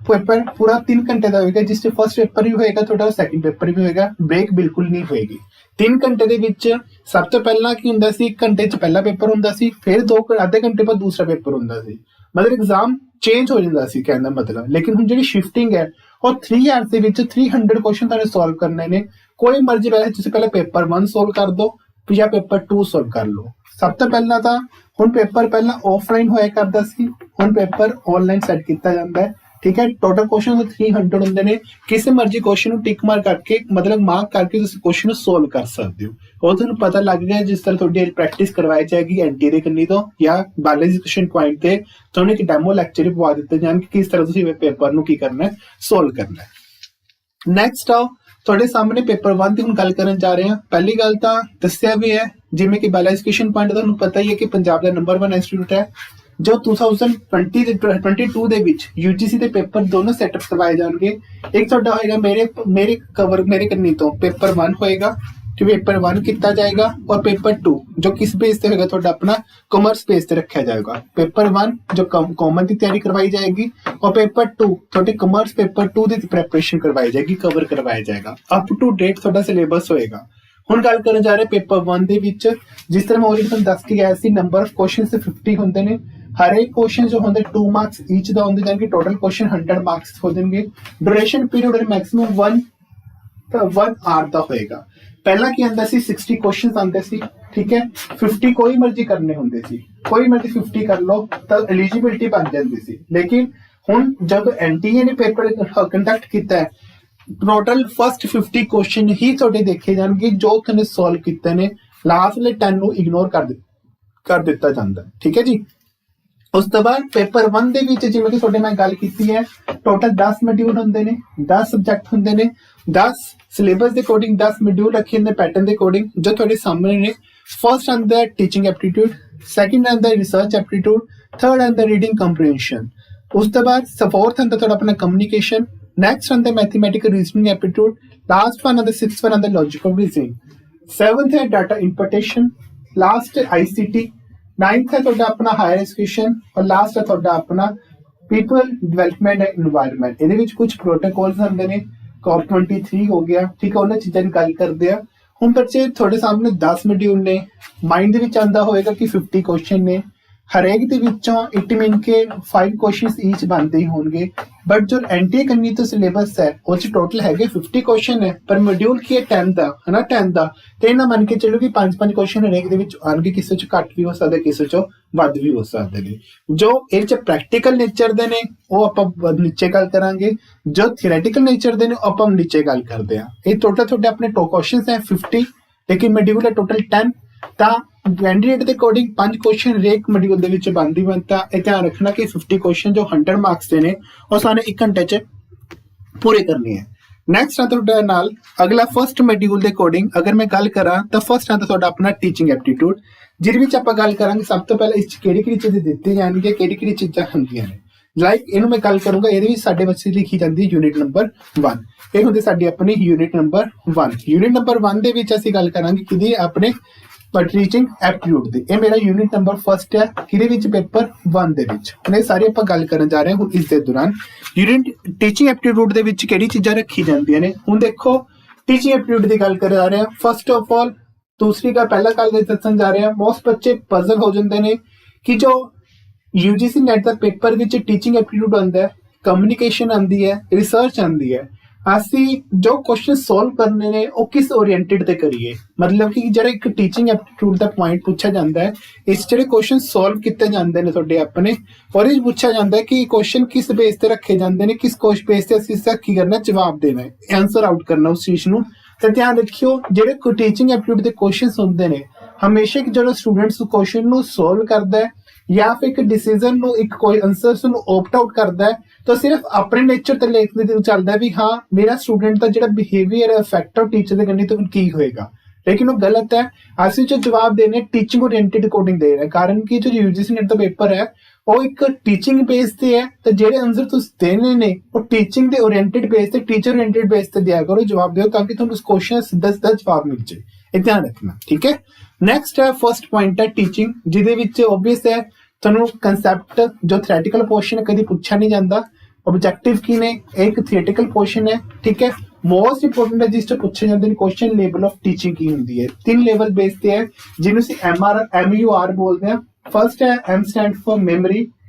ਪੇਪਰ ਪੂਰਾ 3 ਘੰਟੇ ਦਾ ਹੋਏਗਾ ਜਿਸ 'ਚ ਫਸਟ ਪੇਪਰ ਵੀ ਹੋਏਗਾ ਤੁਹਾਡਾ ਸੈਕੰਡ ਪੇਪਰ ਵੀ ਹੋਏਗਾ ਬ੍ਰੇਕ ਬਿਲਕੁਲ ਨਹੀਂ ਹੋਏਗੀ 3 ਘੰਟੇ ਦੇ ਵਿੱਚ ਸਭ ਤੋਂ ਪਹਿਲਾਂ ਕੀ ਹੁੰਦਾ ਸੀ 1 ਘੰਟੇ 'ਚ ਪਹਿਲਾ ਪੇਪਰ ਹੁੰਦਾ ਸੀ ਫਿਰ ਅੱਧੇ ਘੰਟੇ ਬਾਅਦ ਦੂਸਰਾ ਪੇਪਰ ਹੁੰਦਾ ਸੀ ਮਤਲਬ ਐਗਜ਼ਾਮ ਚੇਂਜ ਹੋ ਜਾਂਦਾ ਸੀ ਕਹਿਣ ਦਾ ਮਤਲਬ ਲੇਕਿਨ ਹੁਣ ਜਿਹੜੀ ਸ਼ਿਫਟਿੰਗ ਹੈ ਉਹ 3 ਆਵਰਸ ਦੇ ਵਿੱਚ 300 ਕੁਐਸਚਨ ਤੁਹਾਨੂੰ ਸੋਲਵ ਕਰਨੇ ਨੇ ਕੋਈ ਮਰਜ਼ੀ ਵੈਸੇ ਤੁਸੀਂ ਪਹਿਲਾਂ ਪੇਪਰ 1 ਸੋਲਵ ਕਰ ਦਿਓ ਜਾਂ ਪੇਪਰ 2 ਸੋਲਵ ਕਰ ਲਓ ਸਭ ਤੋਂ ਪਹਿਲਾਂ ਤਾਂ ਹੁਣ ਪੇਪਰ ਪਹਿਲਾਂ ਆਫਲਾਈਨ ਹੋਇਆ ਕਰਦਾ ਸੀ ਹੁਣ ਪੇਪਰ ਆਨਲਾਈਨ ਸੈੱਟ ਕੀਤਾ ਜਾਂਦਾ ਹੈ ਠੀਕ ਹੈ ਟੋਟਲ ਕੁਐਸਚਨ 300 ਹੁੰਦੇ ਨੇ ਕਿਸੇ ਮਰਜ਼ੀ ਕੁਐਸਚਨ ਨੂੰ ਟਿਕ ਮਾਰ ਕਰਕੇ ਮਤਲਬ ਮਾਰਕ ਕਰਕੇ ਤੁਸੀਂ ਕੁਐਸਚਨ ਨੂੰ ਸੋਲਵ ਕਰ ਸਕਦੇ ਹੋ ਉਹ ਤੁਹਾਨੂੰ ਪਤਾ ਲੱਗ ਗਿਆ ਜਿਸ ਤਰ੍ਹਾਂ ਤੁਹਾਡੀ ਪ੍ਰੈਕਟਿਸ ਕਰਵਾਈ ਜਾਏਗੀ ਐਨਟੀ ਦੇ ਕੰਨੀ ਤੋਂ ਜਾਂ ਬਾਇਓਲੋਜੀ ਕੁਐਸਚਨ ਪੁਆਇੰਟ ਤੇ ਤੁਹਾਨੂੰ ਇੱਕ ਡੈਮੋ ਲੈਕਚਰ ਪਵਾ ਦਿੱਤੇ ਜਾਣਗੇ ਕਿਸ ਤਰ੍ਹਾਂ ਤੁਸੀਂ ਪੇਪਰ ਨੂੰ ਕੀ ਕਰਨਾ ਹੈ ਸੋਲਵ ਕਰਨਾ ਹੈ ਨੈਕਸਟ ਆਓ ਤੁਹਾਡੇ ਸਾਹਮਣੇ ਪੇਪਰ 1 ਦੀ ਹੁਣ ਗੱਲ ਕਰਨ ਜਾ ਰਹੇ ਹਾਂ ਪਹਿਲੀ ਗੱਲ ਤਾਂ ਦੱਸਿਆ ਵੀ ਹੈ ਜਿਵੇਂ ਕਿ ਬਾਇਓਲੋਜੀ ਕੁਐਸਚਨ ਪੁਆਇੰਟ ਤੁਹਾਨੂੰ ਪਤਾ ਹੀ ਹੈ ਕਿ ਪੰਜਾਬ ਦਾ ਨੰਬਰ 1 ਇੰਸਟੀਚਿਊਟ ਹੈ ਜੋ 2020 ਤੇ 22 ਦੇ ਵਿੱਚ UGC ਦੇ ਪੇਪਰ ਦੋਨੋਂ ਸੈਟਅਪ ਕਰਵਾਏ ਜਾਣਗੇ ਇੱਕ ਤੁਹਾਡਾ ਹੋਏਗਾ ਮੇਰੇ ਕੰਨੀ ਤੋਂ ਪੇਪਰ 1 ਹੋਏਗਾ ਤੇ ਪੇਪਰ 1 ਕੀਤਾ ਜਾਏਗਾ ਔਰ ਪੇਪਰ 2 ਜੋ ਕਿਸ ਬੇਸ ਤੇ ਹੋਏਗਾ ਤੁਹਾਡਾ ਆਪਣਾ ਕਾਮਰਸ ਬੇਸ ਤੇ ਰੱਖਿਆ ਜਾਏਗਾ ਪੇਪਰ 1 ਜੋ ਕਾਮਨ ਦੀ ਤਿਆਰੀ ਕਰਵਾਈ ਜਾਏਗੀ ਔਰ ਪੇਪਰ 2 ਤੁਹਾਡੇ ਕਾਮਰਸ ਪੇਪਰ 2 ਦੀ ਪ੍ਰੈਪਰੇਸ਼ਨ ਕਰਵਾਈ ਜਾਏਗੀ ਕਵਰ ਕਰਵਾਇਆ ਜਾਏਗਾ ਅਪ ਟੂ ਡੇਟ ਤੁਹਾਡਾ ਸਿਲੇਬਸ ਹੋਏਗਾ ਹੁਣ ਗੱਲ ਕਰਨ ਜਾ ਰਹੇ ਪੇਪਰ 1 ਦੇ ਵਿੱਚ ਜਿਸ ਤਰ੍ਹਾਂ ਮੈਂ ਆਲਰੇਡੀ ਤੁਹਾਨੂੰ ਦੱਸ ਕੇ ਗਿਆ ਸੀ ਨੰਬਰ ਆਫ ਕੁਐਸਚਨਸ 50 ਹੁੰਦੇ ਨੇ ਹਰ ਇੱਕ ਕੁਐਸਚਨ ਜੋ ਹੁੰਦੇ 2 ਮਾਰਕਸ ਈਚ ਦਾ ਹੁੰਦੇ ਜਾਨਕਿ ਟੋਟਲ ਕੁਐਸਚਨ 100 ਮਾਰਕਸ ਹੋ ਜਾਣਗੇ ਡਿਊਰੇਸ਼ਨ ਪੀਰੀਅਡ ਮੈਕਸਿਮਮ 1 ਆਰ ਦਾ ਹੋਏਗਾ ਪਹਿਲਾਂ ਕੀ ਆਂਦਾ ਸੀ 60 ਕੁਐਸਚਨਸ ਆਂਦੇ ਸੀ ਠੀਕ ਹੈ 50 ਕੋਈ ਮਰਜ਼ੀ ਕਰਨੇ ਹੁੰਦੇ ਸੀ ਕੋਈ ਮਰਜ਼ੀ 50 ਕਰ ਲਓ ਤਾਂ ਐਲੀਜੀਬਿਲਟੀ ਬਣ ਜਾਂਦੀ ਸੀ ਲੇਕਿਨ ਹੁਣ ਜਦ ਐਨਟੀਏ ਨੇ ਪੇਪਰ ਕੰਡਕਟ ਕੀਤਾ ਹੈ ਟੋਟਲ ਫਸਟ 50 ਕੁਐਸਚਨ ਹੀ ਤੁਹਾਡੇ ਦੇਖੇ ਜਾਣਗੇ ਜੋ ਤੁਹਾਨੂੰ ਸੋਲਵ ਕੀਤੇ ਨੇ ਲਾਸਟ ਵਾਲੇ 10 ਨੂੰ ਇਗਨੋਰ ਕਰ ਦਿੱਤਾ ਜਾਂਦਾ ਠੀਕ ਹੈ ਜੀ ਉਸ ਤੋਂ ਬਾਅਦ ਪੇਪਰ 1 ਦੇ ਵਿੱਚ ਜਿਵੇਂ ਕਿ ਤੁਹਾਡੇ ਨਾਲ ਗੱਲ ਕੀਤੀ ਹੈ ਟੋਟਲ 10 ਮੋਡਿਊਲ ਹੁੰਦੇ ਨੇ 10 ਸਬਜੈਕਟ ਹੁੰਦੇ ਨੇ 10 ਸਿਲੇਬਸ ਦੇ ਅਕੋਰਡਿੰਗ 10 ਮੋਡਿਊਲ ਰੱਖੇ ਨੇ ਪੈਟਰਨ ਦੇ ਅਕੋਰਡਿੰਗ ਜੋ ਤੁਹਾਡੇ ਸਾਹਮਣੇ ਨੇ ਫਰਸਟ ਆਂਦਾ ਟੀਚਿੰਗ ਐਪਟੀਟਿਊਡ ਸੈਕੰਡ ਆਂਦਾ ਰਿਸਰਚ ਐਪਟੀਟਿਊਡ ਥਰਡ ਆਂਦਾ ਰੀਡਿੰਗ ਕੰਪਰੀਹੈਂਸ਼ਨ ਉਸ ਤੋਂ ਬਾਅਦ ਫੋਰਥ ਆਂਦਾ ਤੁਹਾਡਾ ਆਪਣਾ communication next on the mathematical reasoning aptitude last one on the sixth one on the logical reasoning seventh है data interpretation last ICT ninth है ਤੁਹਾਡਾ ਆਪਣਾ higher education और last ਹੈ ਤੁਹਾਡਾ ਆਪਣਾ people development and environment ਇਹਦੇ ਵਿੱਚ ਕੁਝ protocols ਹੁੰਦੇ ਨੇ COP23 ਹੋ ਗਿਆ ਠੀਕ ਹੈ ਉਹਨਾਂ ਚੀਜ਼ਾਂ ਦੀ ਗੱਲ ਕਰਦੇ ਆ ਹੁਣ ਬੱਚੇ ਤੁਹਾਡੇ ਸਾਹਮਣੇ 10 ਮੋਡਿਊਲ ਨੇ ਮਾਈਂਡ ਦੇ ਵਿੱਚ ਆਂਦਾ ਹੋਏਗਾ ਕਿ 50 ਕੁਐਸਚਨ ਨੇ ਹਰੇਕ ਦੇ ਵਿੱਚੋਂ ਇਟ ਮੀਨ ਕੇ 5 ਕੁਐਸਚਨਸ ਈਚ ਬਣਦੇ ਹੀ ਹੋਣਗੇ ਬਟ ਜੋ ਐਨਟੀਏ ਕਰਨੀ ਤੋਂ ਸਿਲੇਬਸ ਹੈ ਉਹ ਚ ਟੋਟਲ ਹੈਗੇ 50 ਕੁਐਸਚਨ ਹੈ ਪਰ ਮੋਡਿਊਲ ਕੀ ਹੈ 10 ਦਾ ਹਨਾ 10 ਦਾ ਤੇ ਇਹਨਾਂ ਮੰਨ ਕੇ ਚੱਲੋ ਕਿ 5 ਕੁਐਸਚਨ ਹਰੇਕ ਦੇ ਵਿੱਚ ਆਣਗੇ ਕਿਸੇ ਚ ਘੱਟ ਵੀ ਹੋ ਸਕਦਾ ਕਿਸੇ ਚ ਵੱਧ ਵੀ ਹੋ ਸਕਦੇ ਨੇ ਜੋ ਇਹ ਚ ਪ੍ਰੈਕਟੀਕਲ ਨੇਚਰ ਦੇ ਨੇ ਉਹ ਆਪਾਂ ਨੀਚੇ ਗੱਲ ਕਰਾਂਗੇ ਜੋ ਥਿਓਰੈਟੀਕਲ ਨੇਚਰ ਦੇ ਨੇ ਉਹ ਆਪਾਂ ਨੀਚੇ ਗੱਲ ਕਰਦੇ ਆ ਇਹ ਟੋਟਲ ਤੁਹਾਡੇ ਆਪਣੇ ਕੁਐਸਚਨਸ ਹੈ 50 ਲੇਕਿਨ ਮੋਡਿਊਲ ਹੈ ਟੋਟਲ 10 ਤਾਂ ਕੈਂਡੀਡੇਟ ਦੇ ਅਕੋਰਡਿੰਗ 5 ਕੁਐਸਚਨ ਹਰੇਕ ਮੋਡਿਊਲ ਦੇ ਵਿੱਚ ਬਣਦੀ ਬਣਤਾ ਇਹ ਧਿਆਨ ਰੱਖਣਾ ਕਿ 50 ਕੁਐਸਚਨ ਜੋ 100 ਮਾਰਕਸ ਦੇ ਨੇ ਉਹ ਸਾਨੂੰ 1 ਘੰਟੇ 'ਚ ਪੂਰੇ ਕਰਨੇ ਹੈ ਨੈਕਸਟ ਆ ਤੁਹਾਡੇ ਨਾਲ ਅਗਲਾ ਫਸਟ ਮੋਡਿਊਲ ਦੇ ਅਕੋਰਡਿੰਗ ਅਗਰ ਮੈਂ ਗੱਲ ਕਰਾਂ ਤਾਂ ਫਸਟ ਆ ਤੁਹਾਡਾ ਆਪਣਾ ਟੀਚਿੰਗ ਐਪਟੀਟਿਊਡ ਜਿਹਦੇ ਵਿੱਚ ਆਪਾਂ ਗੱਲ ਕਰਾਂਗੇ ਸਭ ਤੋਂ ਪਹਿਲਾਂ ਇਸ 'ਚ ਕਿਹੜੀ ਚੀਜ਼ਾਂ ਦਿੱਤੀ ਜਾਣਗੀਆਂ ਕਿਹੜੀ ਚੀਜ਼ਾਂ ਹੁੰਦੀਆਂ ਨੇ ਲਾਈਕ ਇਹਨੂੰ ਮੈਂ ਗੱਲ ਕਰੂੰਗਾ ਇਹਦੇ ਵਿੱਚ ਸਾਡੇ ਬੱਚੇ ਲਿਖੀ ਜਾਂਦੀ ਯੂਨਿਟ ਨੰਬਰ 1 ਇਹ ਹੁੰਦੀ ਸਾਡੀ ਆਪਣੀ ਯੂਨਿਟ ਨੰਬਰ 1 ਯੂਨਿਟ ਨੰਬਰ 1 ਦੇ ਵਿੱਚ ਅਸੀਂ ਗੱਲ ਕਰਾਂਗੇ ਕਿਹਦੀ ਆਪਣੇ ਟੀਚਿੰਗ ਐਪਟੀਟਿਊਡ ਦੀ ਇਹ ਮੇਰਾ ਯੂਨਿਟ ਨੰਬਰ ਫਸਟ ਹੈ ਕਿਹਦੇ ਵਿੱਚ ਪੇਪਰ 1 ਦੇ ਵਿੱਚ ਹੁਣ ਇਹ ਸਾਰੀ ਆਪਾਂ ਗੱਲ ਕਰਨ ਜਾ ਰਹੇ ਹਾਂ ਹੁਣ ਇਸ ਦੇ ਦੌਰਾਨ ਯੂਨਿਟ ਟੀਚਿੰਗ ਐਪਟੀਟਿਊਡ ਦੇ ਵਿੱਚ ਕਿਹੜੀ ਚੀਜ਼ਾਂ ਰੱਖੀ ਜਾਂਦੀਆਂ ਨੇ ਹੁਣ ਦੇਖੋ ਟੀਚਿੰਗ ਐਪਟੀਟਿਊਡ ਦੀ ਗੱਲ ਕਰ ਰਹੇ ਹਾਂ ਫਸਟ ਆਫ ਆਲ ਦੂਸਰੀ ਗੱਲ ਪਹਿਲਾ ਗੱਲ ਦੱਸਣ ਜਾ ਰਹੇ ਹਾਂ ਮੋਸਟ ਬੱਚੇ ਪਜ਼ਲ ਹੋ ਜਾਂਦੇ ਨੇ ਕਿ ਜੋ UGC ਨੈਟ ਦਾ ਪੇਪਰ ਵਿੱਚ ਟੀਚਿੰਗ ਐਪਟੀਟਿਊਡ ਆਉਂਦਾ ਹੈ ਕਮਿਊਨੀਕੇਸ਼ਨ ਆਉਂਦੀ ਹੈ ਰਿਸਰਚ ਆਉਂਦੀ ਹੈ ਅਸੀਂ ਜੋ ਕੁਐਸਚਨ ਸੋਲਵ ਕਰਨੇ ਨੇ ਉਹ ਕਿਸ ਓਰੀਐਂਟਡ ਤੇ ਕਰੀਏ। ਮਤਲਬ ਕਿ ਜਿਹੜਾ ਇੱਕ ਟੀਚਿੰਗ ਐਪਟੀਟਿਊਡ ਦਾ ਪੁਆਇੰਟ ਪੁੱਛਿਆ ਜਾਂਦਾ ਹੈ, ਇਸ ਜਿਹੜੇ ਕੁਐਸਚਨ ਸੋਲਵ ਕੀਤੇ ਜਾਂਦੇ ਨੇ ਤੁਹਾਡੇ ਆਪਣੇ, ਉਹਦੇ ਵਿੱਚ ਪੁੱਛਿਆ ਜਾਂਦਾ ਹੈ ਕਿ ਕੁਐਸਚਨ ਕਿਸ ਬੇਸ ਤੇ ਰੱਖੇ ਜਾਂਦੇ ਨੇ, ਕਿਸ ਕੋਸ਼ ਬੇਸ ਤੇ ਅਸੀਂ ਇਸਦਾ ਕੀ ਕਰਨਾ, ਜਵਾਬ ਦੇਣਾ ਹੈ, ਆਂਸਰ ਆਊਟ ਕਰਨਾ ਉਸ ਚੀਜ਼ ਨੂੰ। ਤੇ ਧਿਆਨ ਰੱਖਿਓ ਜਿਹੜੇ ਟੀਚਿੰਗ ਐਪਟੀਟਿਊਡ ਦੇ ਕੁਐਸਚਨ ਹੁੰਦੇ ਨੇ, ਹਮੇਸ਼ਾ ਜਦੋਂ ਸਟੂਡੈਂਟਸ ਕੁਐਸਚਨ ਨੂੰ ਸੋਲਵ ਕਰਦਾ ਹੈ ਜਾਂ ਫਿਰ ਇੱਕ ਡਿਸੀਜ਼ਨ ਨੂੰ, ਇੱਕ ਕੋਈ ਆਂਸਰ ਨੂੰ ਓਪਟ ਆਊਟ ਕਰਦਾ ਹੈ, ਤਾਂ ਸਿਰਫ ਆਪਣੇ ਨੇਚਰ ਤੇ ਲਿਖਦੇ ਤੇ ਚੱਲਦਾ ਵੀ ਹਾਂ ਮੇਰਾ ਸਟੂਡੈਂਟ ਦਾ ਜਿਹੜਾ ਬਿਹੇਵੀਅਰ ਹੈ ਇਫੈਕਟ ਆਫ ਟੀਚਰ ਦੇ ਕੰਨੀ ਤੋਂ ਕੀ ਹੋਏਗਾ, ਲੇਕਿਨ ਉਹ ਗਲਤ ਹੈ। ਅਸੀਂ ਜੋ ਜਵਾਬ ਦੇਣੇ ਟੀਚਿੰਗ ਓਰੀਐਂਟਡ ਅਕੋਰਡਿੰਗ ਦੇ ਰਹੇ, ਕਾਰਨ ਕਿ ਜੋ यूजीसी नेट ਦਾ ਪੇਪਰ ਹੈ ਉਹ ਇੱਕ ਟੀਚਿੰਗ ਬੇਸ ਤੇ ਹੈ, ਤੇ ਜਿਹੜੇ ਆਨਸਰ ਤੁਸੀਂ ਦੇਣੇ ਨੇ ਉਹ ਟੀਚਿੰਗ ਦੇ ਓਰੀਐਂਟਡ ਬੇਸ ਤੇ, ਟੀਚਰ ਓਰੀਐਂਟਡ ਬੇਸ ਤੇ ਦਿਆ ਕਰੋ, ਜਵਾਬ ਦਿਓ, ਤਾਂ ਕਿ ਤੁਹਾਨੂੰ ਉਸ ਕੁਐਸਚਨ ਸਿੱਧਾ ਸਿੱਧਾ ਜਵਾਬ ਮਿਲ ਜਾਏ। ਇਹ ਧਿਆਨ ਰੱਖਣਾ, ਠੀਕ ਹੈ। ਨੈਕਸਟ ਹੈ ਫਰਸਟ ਪੁਆਇੰਟ ਹੈ ਟੀਚਿੰਗ, ਜਿਹਦੇ ਵਿੱਚ ਓਬਵੀਅਸ ਹੈ ਤੁਹਾਨੂੰ ਕੰਸੈਪਟ ਜੋ ਥਿਓਰੈਟੀਕਲ ਪੋਰਸ਼ਨ ਕਦੀ ਪੁੱਛਿਆ ਨਹੀਂ ਜਾਂਦਾ। ऑब्जेक्टिव की ने एक थिएटिकल क्वेश्चन है, ठीक है। मोस्ट इंपोर्टेंट है जिस पूछे जाते हैं क्वेश्चन लेवल ऑफ टीचिंग की होती है, 3 लेवल बेस पे है जिन्हें MUR बोलते हैं। फर्स्ट है M stand for memory,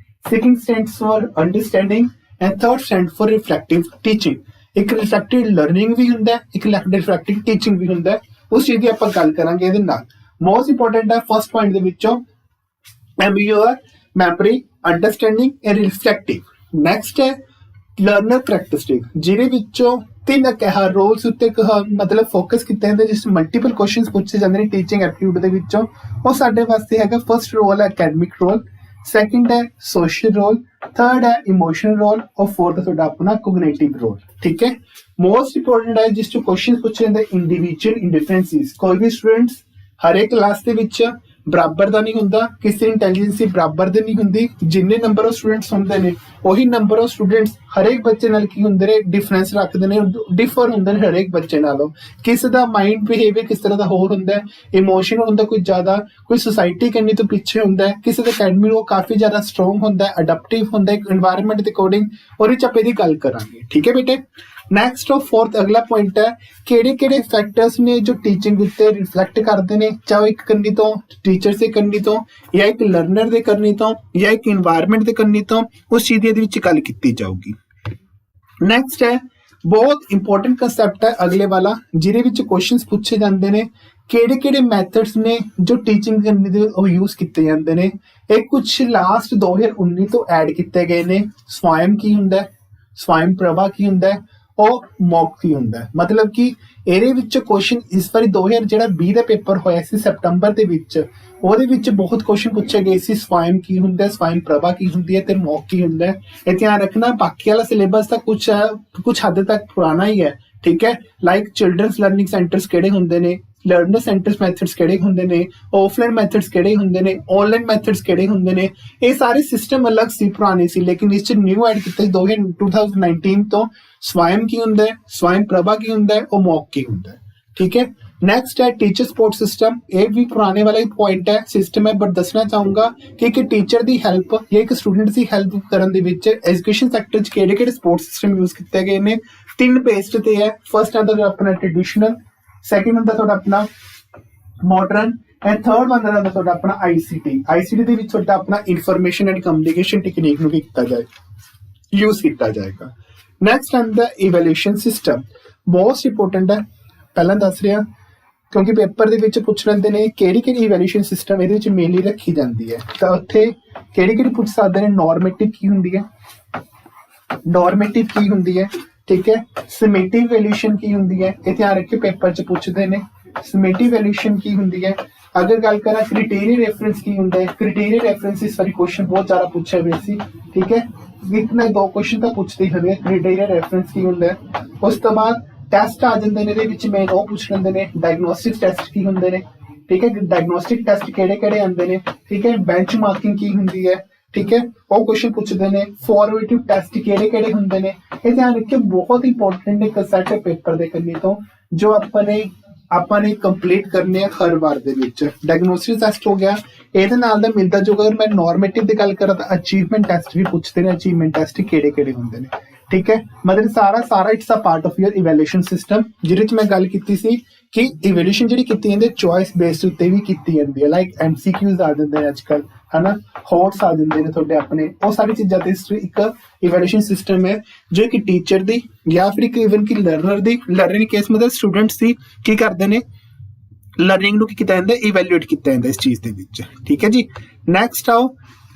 second stand for understanding and third stand for reflective teaching. एक रिफ्लेक्टिव लर्निंग भी होंगे, एक रिफ्लेक्टिव टीचिंग भी होंगे, उस चीज की आप गल करांगे। मोस्ट इंपोर्टेंट है फर्स्ट पॉइंट दे विचों MUR memory, understanding and reflective. Next है लर्नर करैक्टरिस्टिक, जिहदे विचों 3 कहा रोल्स उत्ते मतलब फोकस किए जाते जिस मल्टीपल क्वेश्चन पूछे जाते हैं टीचिंग एप्टीट्यूड दे विचों। वो साडे वास्ते हैगा फर्स्ट रोल है एकेडमिक रोल, सैकेंड है सोशल रोल, थर्ड है इमोशनल रोल और फोर्थ है तुहाडा अपना कोग्निटिव रोल, ठीक है। मोस्ट इंपोर्टेंट है जिस क्वेश्चन पूछे जाते इंडिविजुअल इंडिफरेंसिस। कोई भी स्टूडेंट्स हर एक क्लास के विच बराबर का नहीं होंदा, किसी इंटैलीजेंसी बराबर दे नहीं होंदी। जिन्ने नंबर ऑफ स्टूडेंट्स होंदे ने वही नंबर ऑफ स्टूडेंट्स हर एक बच्चे नाल की होंदे ने डिफरेंस रखदे ने, डिफर होंदे ने हर एक बच्चे नालों। किसी दा माइंड बिहेवियर किस तरह दा होर होंदा है, इमोशन होंदा कोई ज्यादा, कोई सोसाइटी करनी तो पीछे होंदा है, किसी दा अकैडमी वो काफी ज्यादा स्ट्रोंग होंदा है, अडैप्टिव होंदा है एनवायरनमेंट दे अकॉर्डिंग, और इच आप इहदी गल करांगे, ठीक है बेटे। नैक्सट और फोर्थ अगला पॉइंट है किहड़े फैक्टर्स ने जो टीचिंग उत्ते रिफ्लैक्ट करते हैं, चाहे एक करनी तो टीचर से करनी तो या एक लर्नर दे करनी तो या एक इन्वायरमेंट दे करनी तो उस चीज की गल की जाऊगी। नैक्सट है बहुत इंपॉर्टेंट कंसैप्ट है अगले वाला, जिहदे विच क्वेश्चंस पूछे जाते हैं किहड़े मैथड्स ने जो टीचिंग करने दे वो यूज किए जाते हैं। एक कुछ लास्ट 2019 तो ऐड किए गए ने। स्वयं की हुंदा है, स्वयं प्रभा की हुंदा है और मॉक की हुंदा है। मतलब कि ਇਹਦੇ ਵਿੱਚ क्वेश्चन इस बार 2020 ਦਾ पेपर होया सी सितंबर ਦੇ ਵਿੱਚ, ਉਹਦੇ ਵਿੱਚ बहुत क्वेश्चन पूछे गए सी स्वयं की हुंदा है, स्वयं प्रभा की हुंदी है ते मॉक की हुंदा है। ਇਹ ध्यान रखना बाकी वाला सिलेबस ਤਾਂ कुछ हद तक पुराना ही है, ठीक है। लाइक चिल्ड्रनस लर्निंग सेंटर्स ਕਿਹੜੇ ਹੁੰਦੇ ਨੇ, लर्नर सेंटर्स मैथड्स ਕਿਹੜੇ ਹੁੰਦੇ ਨੇ, ऑफलाइन मैथड्स ਕਿਹੜੇ ਹੁੰਦੇ ਨੇ, ऑनलाइन मैथड्स ਕਿਹੜੇ ਹੁੰਦੇ ਨੇ, ਇਹ ਸਾਰੇ सिस्टम अलग सी पुराने सी, लेकिन इस न्यू ऐड किया 2019 तो स्वयं की हुंदा है, स्वयं प्रभा की हुंदा है और मॉक की हुंदा है, ठीक है। नैक्सट है टीचर सपोर्ट सिस्टम। ये भी पुराने वाला ही पॉइंट है, सिस्टम है, बट दसना चाहूंगा कि एक टीचर की हेल्प या एक स्टूडेंट की हेल्प करने एजुकेशन सैक्टर च किहड़े सपोर्ट सिस्टम यूज किए गए हैं। 3 बेस्ड ते है। फर्स्ट आता अपना ट्रेडिशनल, सैकेंड होंदा तुहाडा अपना मॉडर्न एंड थर्ड होंदा तुहाडा अपना ICT दे विच तुहाडा अपना इंफॉर्मेशन एंड कम्युनिकेशन टेक्निक नूं कीता जाए, यूज किया जाएगा। नैक्सट आंदा इवैल्यूएशन सिस्टम, मोस्ट इंपोर्टेंट है, पहला दस रहा क्योंकि पेपर दे विच पुछ लैंदे ने किहड़ी इवैल्यूएशन सिस्टम इहदे विच मेनली रखी जाती है। तो उत्थे किहड़ी पुछ सकदे ने, नॉर्मेटिव की हुंदी है, नॉर्मेटिव की हुंदी है, ठीक है। समेटिव इवैल्यूएशन की हुंदी है, ये ध्यान रखियो पेपर च पुछदे ने। समेटिव इवैल्यूएशन की हुंदी है। अगर गल करा क्राइटेरिया रेफरेंस की हुंदा है, क्राइटेरिया रेफरेंस इस वाली क्वेश्चन बहुत ज्यादा पूछा गया सी, ठीक है। एक ना 2 क्वेश्चन तो पूछते ही हमें क्राइटेरिया रेफरेंस की हुंदा है। उस तो बाद टेस्ट आ जाते हैं, इहदे विच मेन वो पूछ लेंदे ने डायग्नोस्टिक टेस्ट की हुंदे ने, ठीक है। डायग्नोस्टिक टेस्ट किहड़े आंदे ने, ठीक है। बेंचमार्किंग की हुंदी है, ठीक है, वो क्वेश्चन पूछते हैं। फॉर्मेटिव टेस्ट किहड़े हुंदे ने, ये ध्यान रखिए बहुत इंपॉर्टेंट एक सेट है पेपर दे करने तो जो अपने कंप्लीट करने हर बार दे विच। डायग्नोस्टिक टेस्ट हो गया, ਇਹਦੇ ਨਾਲ ਦਾ ਮਿਲਦਾ ਜੋ। अगर मैं नॉर्मेटिव की गल करा तो अचीवमेंट टेस्ट भी पूछते हैं, अचीवमेंट टेस्ट किहड़े हुंदे ने, ठीक है। मतलब सारा it's a part of your evaluation system, जिहदे च मैं गल कीती सी कि इवैल्यूएशन जिहड़ी कीती जांदी चॉइस बेस्ड उत्ते भी कीती जांदी है, लाइक MCQs आ जांदे ने अजकल, है ना, हॉट्स आ जांदे ने तुहाडे अपने, वो सारी चीज़ां ते एक इवैल्यूएशन सिस्टम है जो कि टीचर दी या फिर एक इवन कि लर्नर दी, लर्निंग केस मतलब स्टूडेंट्स दी की करदे ने, लर्निंग नूं की कीता जांदा इवैल्यूएट कीता जांदा इस चीज़ दे विच, ठीक है जी। नेक्स्ट आओ,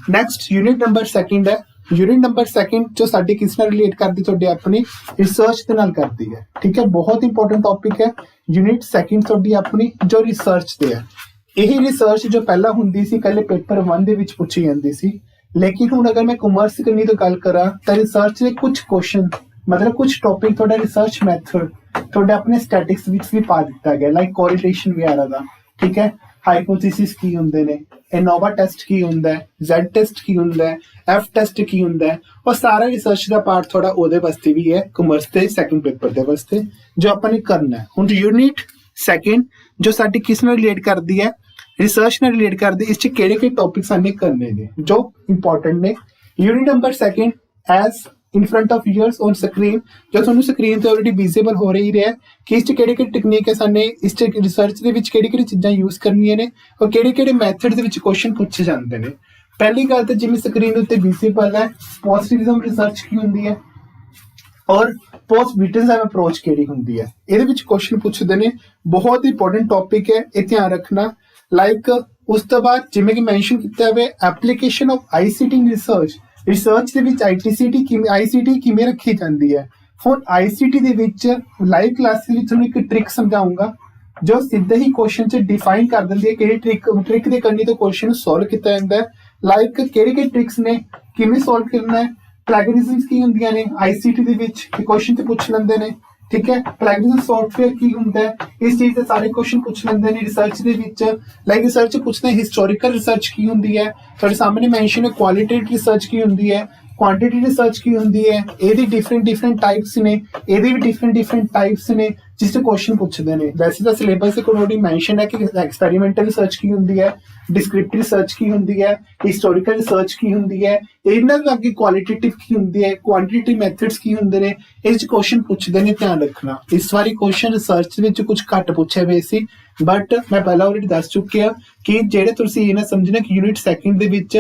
नेक्स्ट यूनिट नंबर सेकंड है। यूनिट नंबर सेकंड जो साडी किस नाल रिलेट करदी तुहाडे अपनी रिसर्च दे नाल करदी है, ठीक है। बहुत इंपॉर्टेंट टॉपिक है यूनिट सेकंड तुहाडी अपनी जो रिसर्च ते है। यही रिसर्च जो पहला हुंदी सी पहले पेपर 1 दे विच पुछी जांदी सी, लेकिन हुण अगर मैं कॉमर्स करनी तो गल करा तो रिसर्च दे कुछ क्वेश्चन मतलब कुछ टॉपिक तुहाडा रिसर्च मैथड तुहाडे अपने स्टैटिक्स विच भी पा दिता गया, लाइक कोरिलेशन वगैरह दा, ठीक है। हाइपोथेसिस की हुंदे ने, एनोवा टेस्ट की हुंदा है, जेड टेस्ट की हुंदा है, एफ टेस्ट की हुंदा है, और सारा रिसर्च का पार्ट थोड़ा ओदे वास्ते भी है कॉमर्स के सैकंड पेपर के वास्ते जो अपन ने करना है। हुण यूनिट सेकंड जो साडी किस नाल रिलेट करदी है, रिसर्च नाल रिलेट करदी, इस च केड़े-केड़े टॉपिक साने करने ने जो इंपॉर्टेंट ने। Unit number second as in front of yours on screen, जो तुहानू स्क्रीन ते ऑलरेडी विजिबल हो रही है कि इस च केड़े-केड़े टेक्निक है साने इस च रिसर्च दे विच केड़ी-केड़ी चीज़ां यूज करनियां ने और केड़े-केड़े मैथड दे विच क्वेश्चन पूछे जांदे ने। पहली गल तो जिवें स्क्रीन उत्ते विजिबल है पॉजिटिविज्म रिसर्च की हुंदी है और पोस्ट-विटिज्म अप्रोच केड़ी हुंदी है, इहदे विच क्वेश्चन पूछदे ने। बहुत इंपॉर्टेंट टॉपिक है, इह ध्यान रखना। लाइक उस तो बाद जिवें कि मैंशन कीता है application of ICT in research, research they which ICT किवें रखी जांदी है। हुण ICT दे विच लाइव क्लासेस विच तुहानू एक ट्रिक समझाऊंगा जो सीधे ही क्वेश्चन च डिफाइन कर दिंदी है कि ट्रिक दे करनी तो क्वेश्चन सॉल्व किया जाता है। लाइक केड़े ट्रिक्स ने किवें सॉल्व करना है, प्लैगरिज्म्स की हुंदियां ने ICT दे विच क्वेश्चन ते पूछ लैंदे ने, ठीक है। प्लैगरिज्म सॉफ्टवेयर की हुंदा है, इस चीज के सारे क्वेश्चन पूछ लैंदे ने रिसर्च दे विच। लाइक रिसर्च पूछते हिस्टोरिकल रिसर्च की हुंदी है, तुहाडे सामने मैंशन है क्वालिटेटिव रिसर्च की हुंदी है, क्वांटिटी रिसर्च की हुंदी है, एदी डिफरेंट टाइप्स ने, एदी भी डिफरेंट टाइप्स ने जिस क्वेश्चन पूछते हैं। वैसे तो सिलेबस से ऑलरेडी मैंशन है कि एक्सपेरिमेंटल रिसर्च की हुंदी है, डिस्क्रिप्टिव रिसर्च की हुंदी है, हिस्टोरिकल रिसर्च की हुंदी है, इन्हां दे अगे क्वालिटेटिव की हुंदी है, क्वांटिटेटिव मैथड्स की हुंदे ने, इस क्वेश्चन पूछते हैं। ध्यान रखना इस बारी क्वेश्चन रिसर्च विच कुछ घट पूछे हुए सी, बट मैं पहला ऑलरेडी दस चुकिया कि जेडे तुसीं इन्हां समझना कि यूनिट सैकंड दे विच